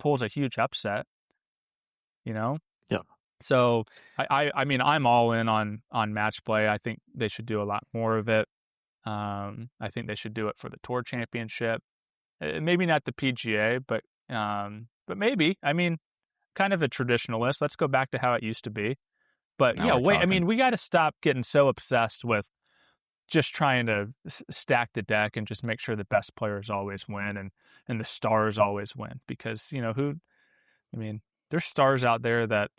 pulls a huge upset, Yeah. So I mean, I'm all in on match play. I think they should do a lot more of it. I think they should do it for the Tour Championship. Maybe not the PGA, but maybe. I mean, kind of a traditionalist. Let's go back to how it used to be. But Now yeah, we're I mean, talking. we got to stop getting so obsessed with just trying to stack the deck and just make sure the best players always win and the stars always win. Because, there's stars out there that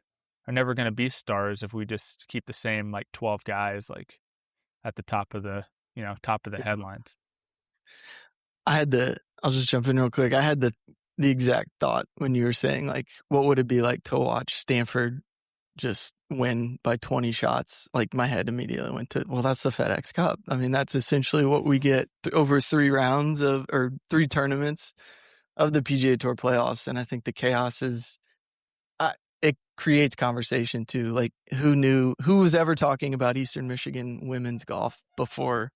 are never going to be stars if we just keep the same like 12 guys like at the top of the headlines. I'll just jump in real quick. I had the exact thought when you were saying like, what would it be like to watch Stanford just win by 20 shots? Like my head immediately went to, well, that's the FedEx Cup. I mean, that's essentially what we get over 3 rounds or 3 tournaments of the PGA Tour playoffs. And I think the chaos is, it creates conversation too. Like who was ever talking about Eastern Michigan women's golf before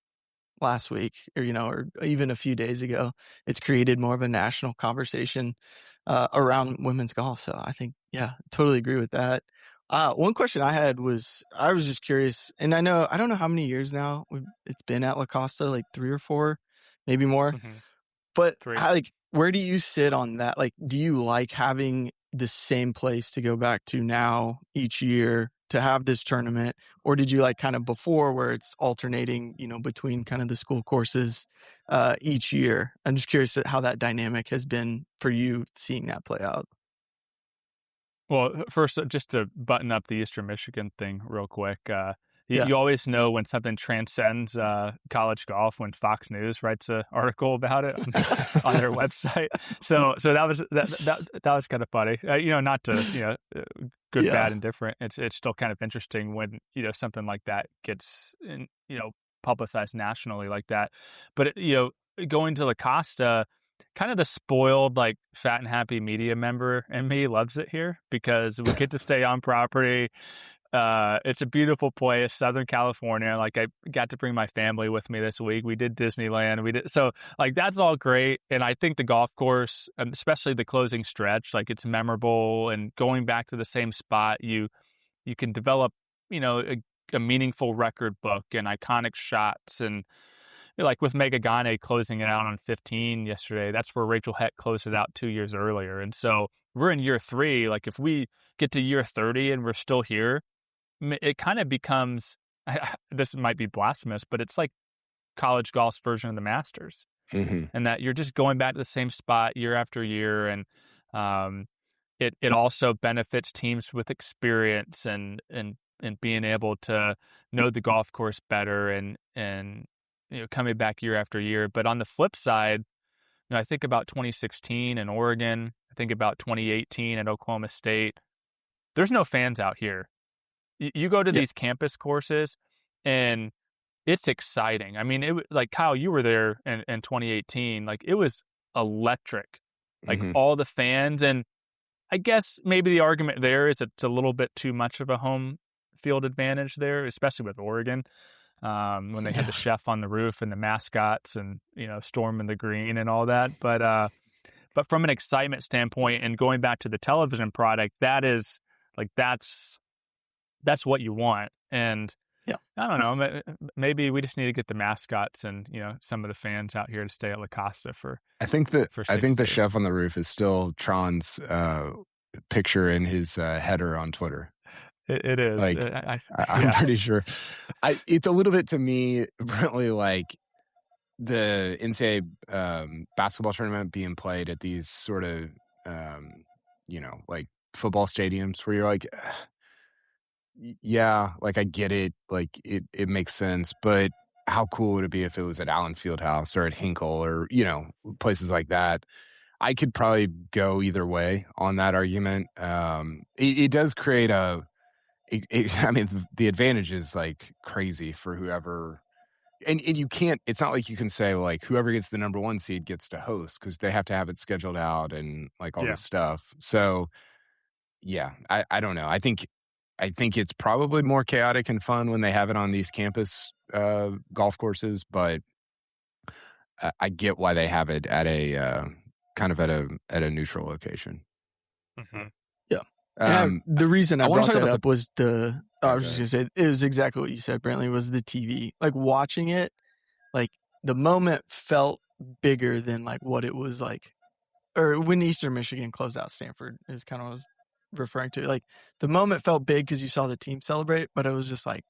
last week or even a few days ago? It's created more of a national conversation around women's golf. So I think, yeah, totally agree with that. One question I had was, I was just curious, and I don't know how many years now it's been at La Costa, like 3 or 4, maybe more. But 3. Where do you sit on that? Like, do you like having the same place to go back to now each year to have this tournament? Or did you like kind of before where it's alternating, between kind of the school courses each year? I'm just curious how that dynamic has been for you seeing that play out. Well, first, just to button up the Eastern Michigan thing real quick, you always know when something transcends college golf when Fox News writes an article about it on their website. So that was kind of funny. Not to good, bad, and different. It's still kind of interesting when something like that gets publicized nationally like that. But going to La Costa, kind of the spoiled, like fat and happy media member in me loves it here because we get to stay on property. It's a beautiful place, Southern California. Like I got to bring my family with me this week. We did Disneyland. So like that's all great. And I think the golf course, especially the closing stretch, like it's memorable. And going back to the same spot, you can develop, a meaningful record book and iconic shots and like with Mega Gane closing it out on 15 yesterday, that's where Rachel Heck closed it out 2 years earlier. And so we're in year 3. Like if we get to year 30 and we're still here, it kind of becomes, this might be blasphemous, but it's like college golf's version of the Masters. And that you're just going back to the same spot year after year. And it also benefits teams with experience and being able to know the golf course better and coming back year after year. But on the flip side, I think about 2016 in Oregon. I think about 2018 at Oklahoma State. There's no fans out here. You go to these campus courses and it's exciting. I mean, like Kyle, you were there in 2018. Like it was electric, like all the fans. And I guess maybe the argument there is it's a little bit too much of a home field advantage there, especially with Oregon, when they had the chef on the roof and the mascots and, storming the green and all that. But from an excitement standpoint and going back to the television product, that's what you want. And I don't know, maybe we just need to get the mascots and, some of the fans out here to stay at La Costa for. I think the days. chef on the roof is still Tron's picture in his header on Twitter. It is. Like, I'm pretty sure. It's a little bit to me, Brentley, like the NCAA basketball tournament being played at these sort of, like football stadiums where you're like, yeah, like I get it. Like it makes sense. But how cool would it be if it was at Allen Fieldhouse or at Hinkle or, places like that? I could probably go either way on that argument. It does create I mean, the advantage is like crazy for whoever, and you can't, it's not like you can say like whoever gets the number 1 seed gets to host because they have to have it scheduled out and like all this stuff. So yeah, I don't know. I think it's probably more chaotic and fun when they have it on these campus golf courses, but I get why they have it at a kind of at a neutral location. Yeah. The reason I brought that up was I was just going to say, it was exactly what you said, Brantley, was the TV. Like watching it, like the moment felt bigger than like what it was like, or when Eastern Michigan closed out Stanford is kind of what I was referring to. Like the moment felt big because you saw the team celebrate, but it was just like,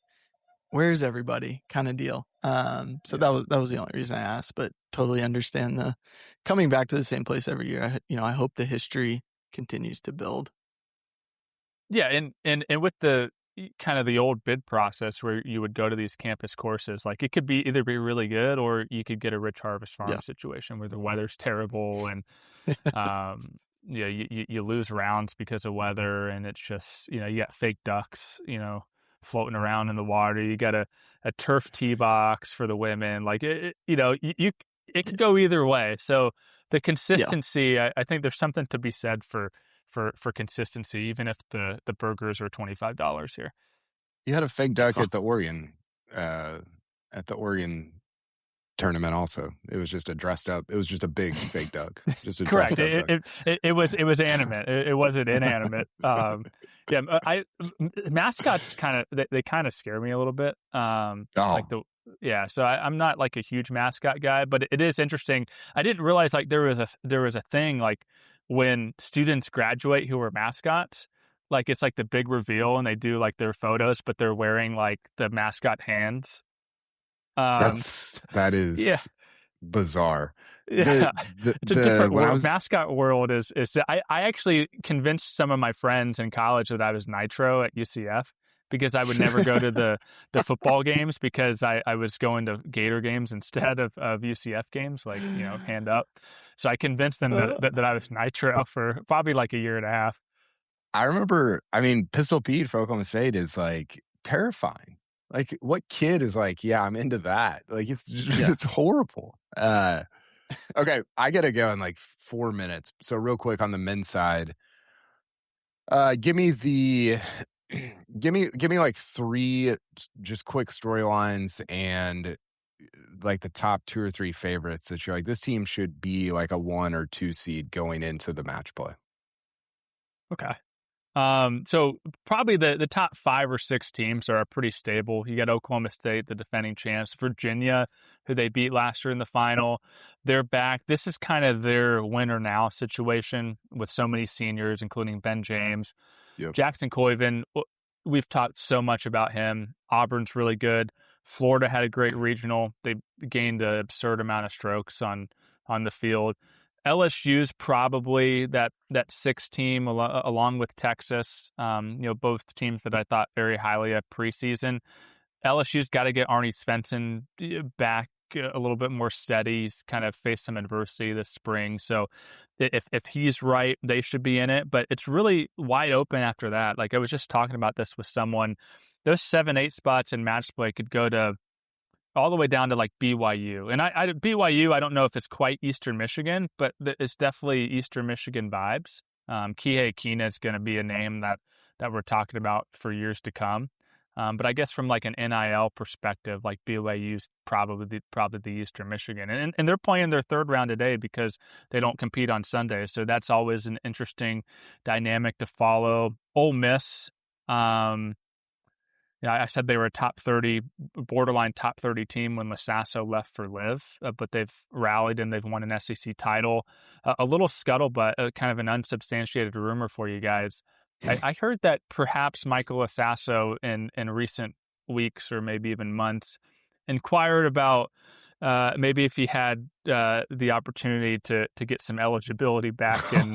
where's everybody kind of deal. So that was the only reason I asked, but totally understand the coming back to the same place every year. I hope the history continues to build. Yeah. And with the kind of the old bid process where you would go to these campus courses, like it could either be really good or you could get a Rich Harvest Farm situation where the weather's terrible and, you lose rounds because of weather and it's just, you got fake ducks, floating around in the water. You got a turf tee box for the women. Like it could go either way. So the consistency, I think there's something to be said for consistency, even if the burgers are $25 here. You had a fake duck at the Oregon tournament also. It was just it was just a big fake duck. Just a correct. Duck. It was animate. It wasn't inanimate. Mascots kind of scare me a little bit. So I'm not like a huge mascot guy, but it is interesting. I didn't realize like there was a thing like when students graduate who are mascots, like it's like the big reveal and they do like their photos, but they're wearing like the mascot hands. That is bizarre. Yeah, it's a different world. Mascot world is. I actually convinced some of my friends in college that I was Nitro at UCF because I would never go to the football games because I was going to Gator games instead of UCF games, like hand up. So I convinced them that I was Nitro for probably like a year and a half. I remember. I mean, Pistol Pete for Oklahoma State is like terrifying. Like, what kid is like, yeah, I'm into that? Like, it's horrible. Okay, I gotta go in like 4 minutes. So real quick on the men's side, give me like 3 just quick storylines and like the top 2 or 3 favorites that you're like, this team should be like a 1 or 2 seed going into the match play. Okay. So probably the top 5 or 6 teams are pretty stable. You got Oklahoma State, the defending champs, Virginia, who they beat last year in the final. They're back. This is kind of their win or now situation with so many seniors, including Ben James, Jackson Coiven. We've talked so much about him. Auburn's really good. Florida had a great regional. They gained an absurd amount of strokes on the field. LSU's probably that 6th team along with Texas, both teams that I thought very highly of preseason. LSU's got to get Arnie Svensson back a little bit more steady. He's kind of faced some adversity this spring. So if he's right, they should be in it. But it's really wide open after that. Like I was just talking about this with someone. Those 7-8 spots in match play could go to all the way down to like BYU. And BYU, I don't know if it's quite Eastern Michigan, but it's definitely Eastern Michigan vibes. Kihei Kina is going to be a name that we're talking about for years to come. But I guess from like an NIL perspective, like BYU is probably the Eastern Michigan. And they're playing their 3rd round today because they don't compete on Sunday. So that's always an interesting dynamic to follow. Ole Miss, I said they were a top 30, borderline top 30 team when Lasasso left for Liv, but they've rallied and they've won an SEC title. A little scuttlebutt, kind of an unsubstantiated rumor for you guys. I heard that perhaps Michael Lasasso in recent weeks or maybe even months inquired about maybe if he had the opportunity to get some eligibility back and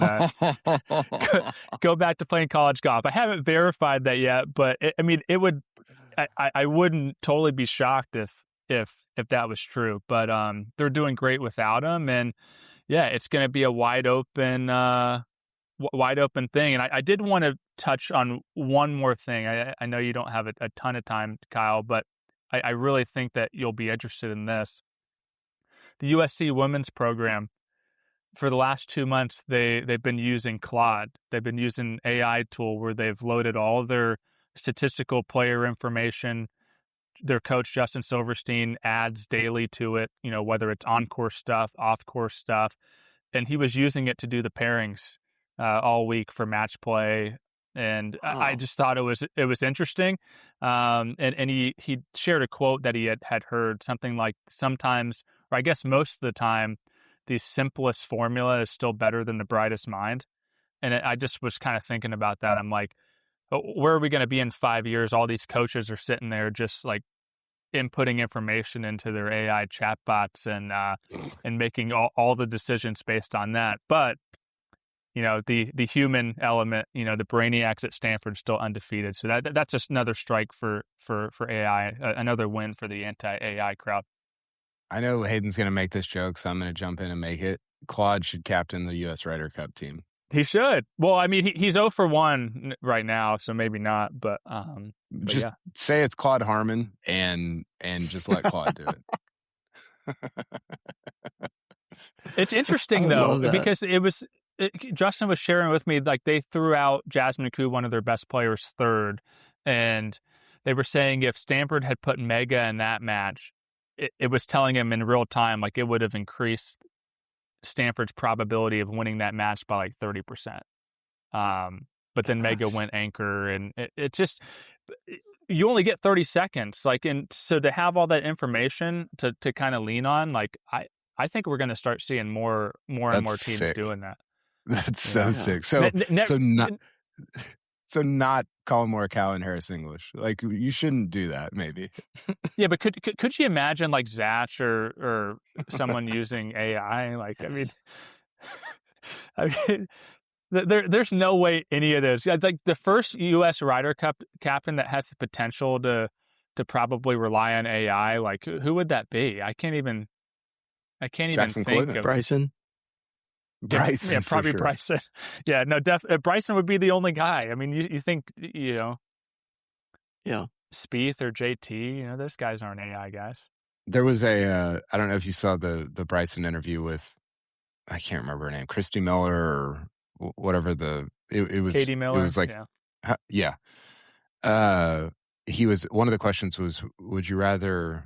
go back to playing college golf. I haven't verified that yet, but it would. I wouldn't totally be shocked if that was true. But they're doing great without him, and yeah, it's going to be a wide open thing. And I did want to touch on one more thing. I know you don't have a ton of time, Kyle, but I really think that you'll be interested in this. The USC women's program, for the last 2 months, they've been using Claude. They've been using AI tool where they've loaded all their statistical player information. Their coach, Justin Silverstein, adds daily to it, whether it's on-course stuff, off-course stuff. And he was using it to do the pairings all week for match play. And I just thought it was interesting. And he shared a quote that he had heard, something like sometimes, or I guess most of the time, the simplest formula is still better than the brightest mind. And I just was kind of thinking about that. I'm like, where are we going to be in 5 years? All these coaches are sitting there just like inputting information into their AI chatbots and making all the decisions based on that. But the human element, the brainiacs at Stanford still undefeated. So that's just another strike for AI, another win for the anti-AI crowd. I know Hayden's going to make this joke, so I'm going to jump in and make it. Claude should captain the U.S. Ryder Cup team. He should. Well, I mean, he's 0 for 1 right now, so maybe not. But just say it's Claude Harmon and just let Claude do it. It's interesting though, because Justin was sharing with me, like they threw out Jasmine Koo, one of their best players, 3rd, and they were saying if Stanford had put Mega in that match, it was telling him in real time, like it would have increased Stanford's probability of winning that match by like 30%. But then Mega went anchor, and it just, you only get 30 seconds. Like, and so to have all that information to kind of lean on, like I think we're going to start seeing more and more teams doing that. That's so sick. So not Colin Morikawa and Harris English. Like you shouldn't do that. Maybe. Yeah, but could you imagine like Zach or someone using AI? Like, I mean, there's no way any of those. Like the first U.S. Ryder Cup captain that has the potential to probably rely on AI. Like, who would that be? I can't even Jackson think Coiven. of Bryson. Bryson, yeah, probably for sure. Bryson. Yeah, no, Bryson would be the only guy. I mean, you think, yeah, Spieth or JT, those guys aren't AI guys. There was I don't know if you saw the Bryson interview with, I can't remember her name, Christy Miller or whatever it was. Katie Miller. It was like, yeah. One of the questions was, would you rather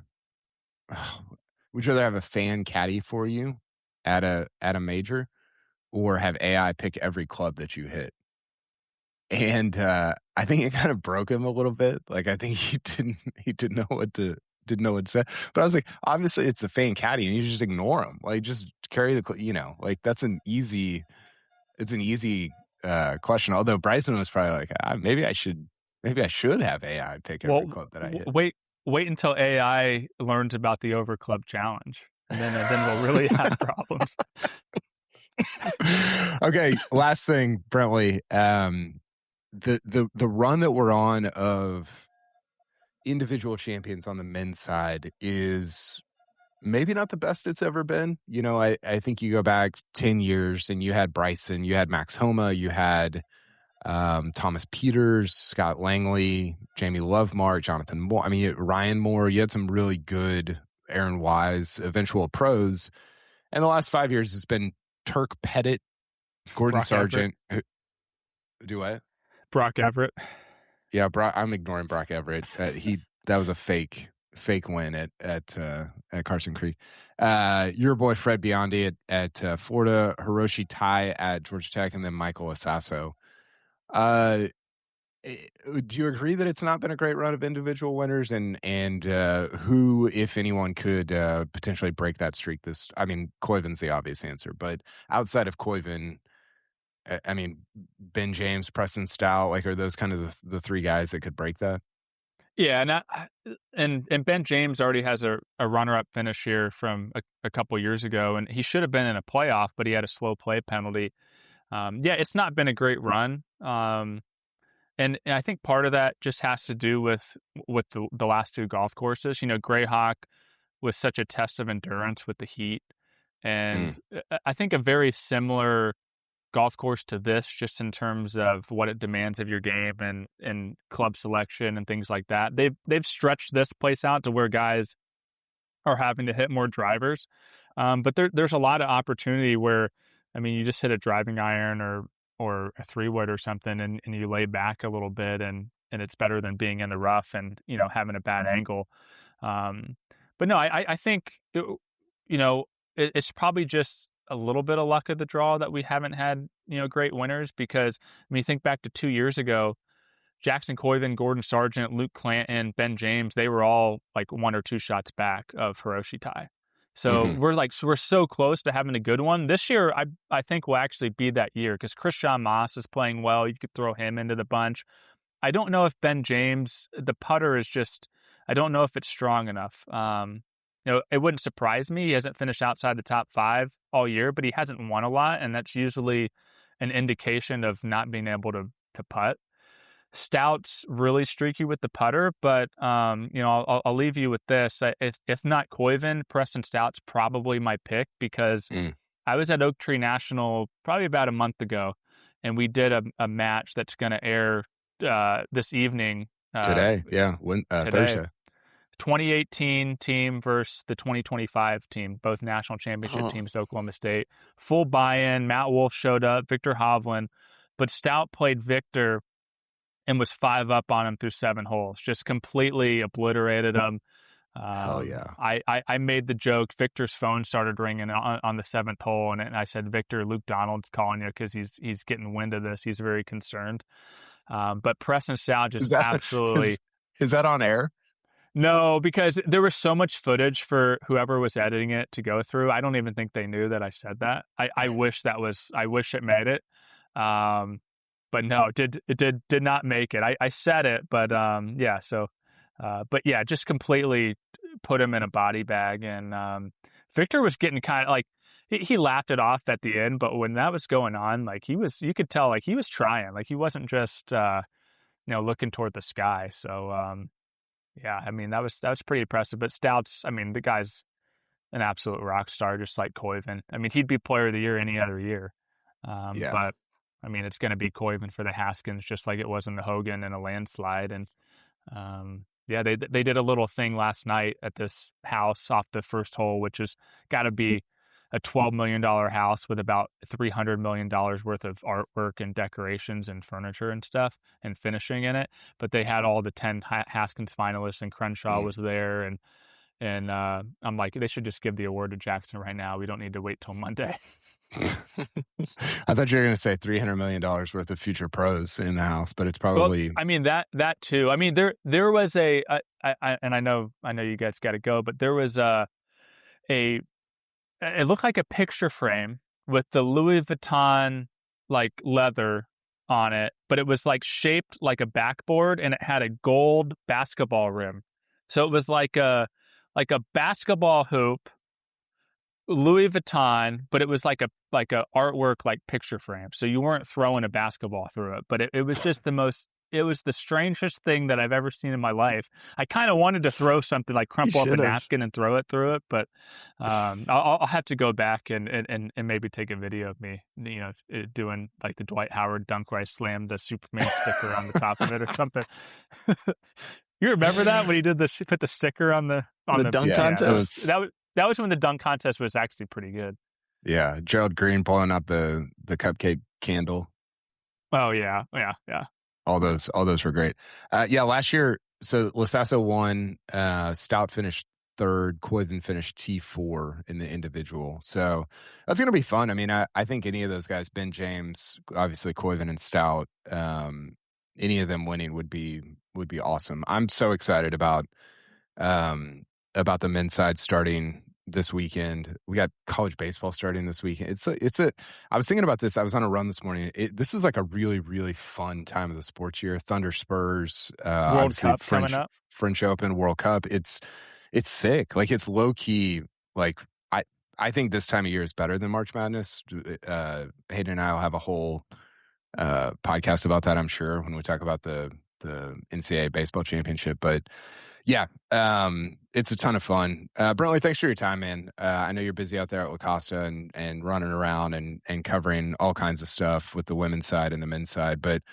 have a fan caddy for you at a major, or have AI pick every club that you hit? and I think it kind of broke him a little bit. Like I think he didn't know what to say. But I was like, obviously it's the fan caddy, and you just ignore him. Like just carry the like that's an easy. It's an easy question. Although Bryson was probably like, maybe I should have AI pick every club that I hit. Wait until AI learns about the Over Club Challenge, and then we'll really have problems. Okay, last thing, Brentley. The run that we're on of individual champions on the men's side is maybe not the best it's ever been. I think you go back 10 years and you had Bryson, you had Max Homa, you had Thomas Peters, Scott Langley, Jamie Lovemark, Jonathan Moore. I mean, Ryan Moore. You had some really good Aaron Wise eventual pros. And the last 5 years has been Turk Pettit, Gordon Brock Sargent. Do what? Brock Everett. Yeah, I'm ignoring Brock Everett. That was a fake win at Carson Creek. Your boy Fred Biondi at Florida, Hiroshi Tai at Georgia Tech, and then Michael Asasso. Do you agree that it's not been a great run of individual winners, and who, if anyone, could potentially break that streak? Koiven's the obvious answer, but outside of Koiven, Ben James, Preston Stout, like, are those kind of the three guys that could break that? Yeah, and Ben James already has a runner-up finish here from a couple years ago, and he should have been in a playoff, but he had a slow play penalty. It's not been a great run, and I think part of that just has to do with the last two golf courses. Greyhawk was such a test of endurance with the heat, and I think a very similar golf course to this, just in terms of what it demands of your game and club selection and things like that. They've stretched this place out to where guys are having to hit more drivers, but there's a lot of opportunity where, you just hit a driving iron or a 3-wood or something, and you lay back a little bit, and it's better than being in the rough and having a bad angle. But no, I think it's probably just a little bit of luck of the draw that we haven't had great winners, because think back to 2 years ago, Jackson Koiven, Gordon Sargent, Luke Clanton, Ben James, they were all like 1 or 2 shots back of Hiroshi Tai. So we're so close to having a good one. This year, I think will actually be that year, because Christian Moss is playing well. You could throw him into the bunch. I don't know if Ben James, the putter is just, I don't know if it's strong enough. It wouldn't surprise me. He hasn't finished outside the top 5 all year, but he hasn't won a lot, and that's usually an indication of not being able to putt. Stout's really streaky with the putter, but I'll leave you with this. If not Koiven, Preston Stout's probably my pick, because I was at Oak Tree National probably about a month ago, and we did a match that's going to air this evening. Today, Thursday. 2018 team versus the 2025 team, both national championship teams to Oklahoma State. Full buy-in. Matt Wolff showed up, Victor Hovland, but Stout played Victor and was 5 up on him through 7 holes, just completely obliterated him. Hell yeah. I made the joke. Victor's phone started ringing on the 7th hole, and I said, Victor, Luke Donald's calling you because he's getting wind of this. He's very concerned. But Preston Stout just absolutely... Is that on air? No, because there was so much footage for whoever was editing it to go through. I don't even think they knew that I said that. I wish it made it. But no, it did not make it. I said it, but just completely put him in a body bag. And Victor was getting kind of like, he laughed it off at the end, but when that was going on, like you could tell, like he was trying, like he wasn't just looking toward the sky. So that was pretty impressive. But Stout's, the guy's an absolute rock star, just like Koiven. He'd be player of the year any other year. But it's going to be Koiven for the Haskins, just like it was in the Hogan in a landslide. And they did a little thing last night at this house off the first hole, which has got to be a $12 million house with about $300 million worth of artwork and decorations and furniture and stuff and finishing in it. But they had all the 10 Haskins finalists, and Crenshaw was there. And I'm like, they should just give the award to Jackson right now. We don't need to wait till Monday. I thought you were going to say $300 million worth of future pros in the house, but it's probably. Well, I mean that too. I mean there was and I know you guys got to go, but there was it looked like a picture frame with the Louis Vuitton like leather on it, but it was like shaped like a backboard and it had a gold basketball rim. So it was like a basketball hoop, Louis Vuitton, but it was like a artwork like picture frame. So you weren't throwing a basketball through it, but it was just it was the strangest thing that I've ever seen in my life. I kind of wanted to throw something like crumple up a napkin and throw it through it, but I'll have to go back and maybe take a video of me, doing like the Dwight Howard dunk where I slammed the Superman sticker on the top of it or something. You remember that when he did put the sticker on the dunk contest? That was when the dunk contest was actually pretty good. Yeah, Gerald Green pulling out the cupcake candle. Oh yeah. All those were great. Last year, so Lasasso won. Stout finished third. Koiven finished T4 in the individual. So that's going to be fun. I mean, I think any of those guys, Ben James, obviously Koiven and Stout, any of them winning would be awesome. I'm so excited about the men's side starting this weekend. We got college baseball starting this weekend. I was thinking about this. I was on a run this morning. This is like a really, really fun time of the sports year. Thunder Spurs, World Cup coming up. French Open, World Cup. It's sick. Like it's low key. Like I think this time of year is better than March Madness. Hayden and I will have a whole podcast about that, I'm sure, when we talk about the NCAA baseball championship. But yeah, it's a ton of fun. Brentley, thanks for your time, man. I know you're busy out there at La Costa and running around and covering all kinds of stuff with the women's side and the men's side. But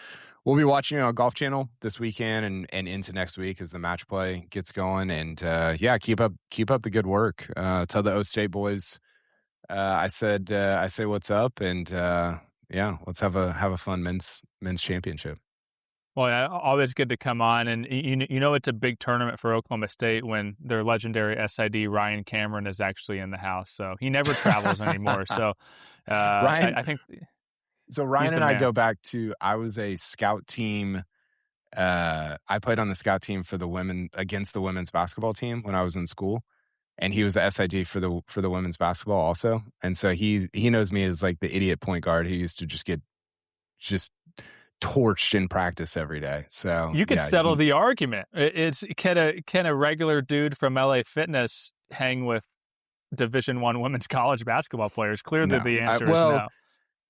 we'll be watching you on Golf Channel this weekend and into next week as the match play gets going. And keep up the good work. Tell the O State boys I say what's up, and let's have a fun men's championship. Well, always good to come on, and it's a big tournament for Oklahoma State when their legendary SID Ryan Cameron is actually in the house. So he never travels anymore. So Ryan, I think so. Ryan and I go back to I was a scout team. I played on the scout team for the women against the women's basketball team when I was in school, and he was the SID for the women's basketball also. And so he knows me as like the idiot point guard who used to just get torched in practice every day. So you could settle the argument. It's can a regular dude from LA Fitness hang with Division I women's college basketball players? Clearly the answer is no.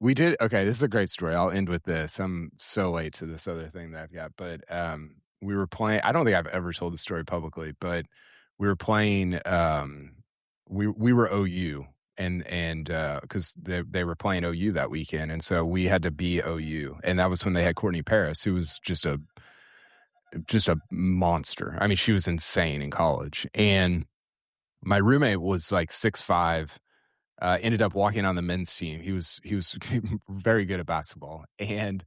We did. Okay, this is a great story. I'll end with this. I'm so late to this other thing that I've got, but we were playing. I don't think I've ever told the story publicly, but we were playing. We were OU. And because they were playing OU that weekend, and so we had to be OU, and that was when they had Courtney Paris, who was just a monster. I mean, she was insane in college. And my roommate was like 6'5", ended up walking on the men's team. He was very good at basketball, and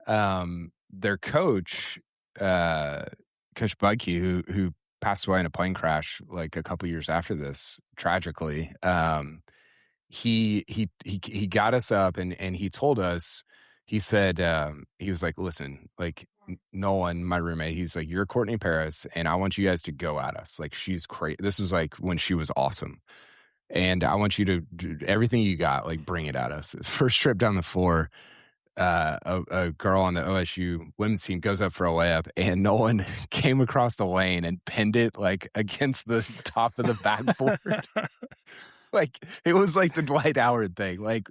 their coach, Coach Budke, who passed away in a plane crash like a couple years after this, tragically. He got us up and he told us, he said, he was like, listen, like Nolan, my roommate, he's like, you're Courtney Paris and I want you guys to go at us. Like she's crazy. This was like when she was awesome. And I want you to do everything you got, like bring it at us. First trip down the floor, a girl on the OSU women's team goes up for a layup, and Nolan came across the lane and pinned it like against the top of the backboard. Like it was like the Dwight Howard thing. Like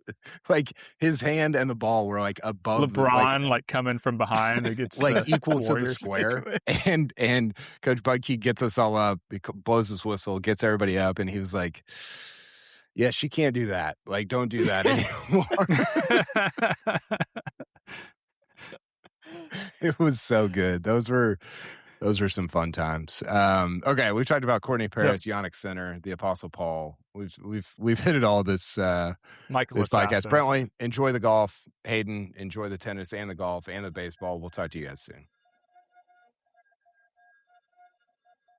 his hand and the ball were like above LeBron, like coming from behind against like equal to the Warriors square. And Coach Budke gets us all up, blows his whistle, gets everybody up, and he was like, yeah, she can't do that. Like, don't do that anymore. It was so good. Those were some fun times. Okay, we've talked about Courtney Paris, Yannick Sinner, the Apostle Paul. We've hit it all this podcast. Brentley, enjoy the golf. Hayden, enjoy the tennis and the golf and the baseball. We'll talk to you guys soon.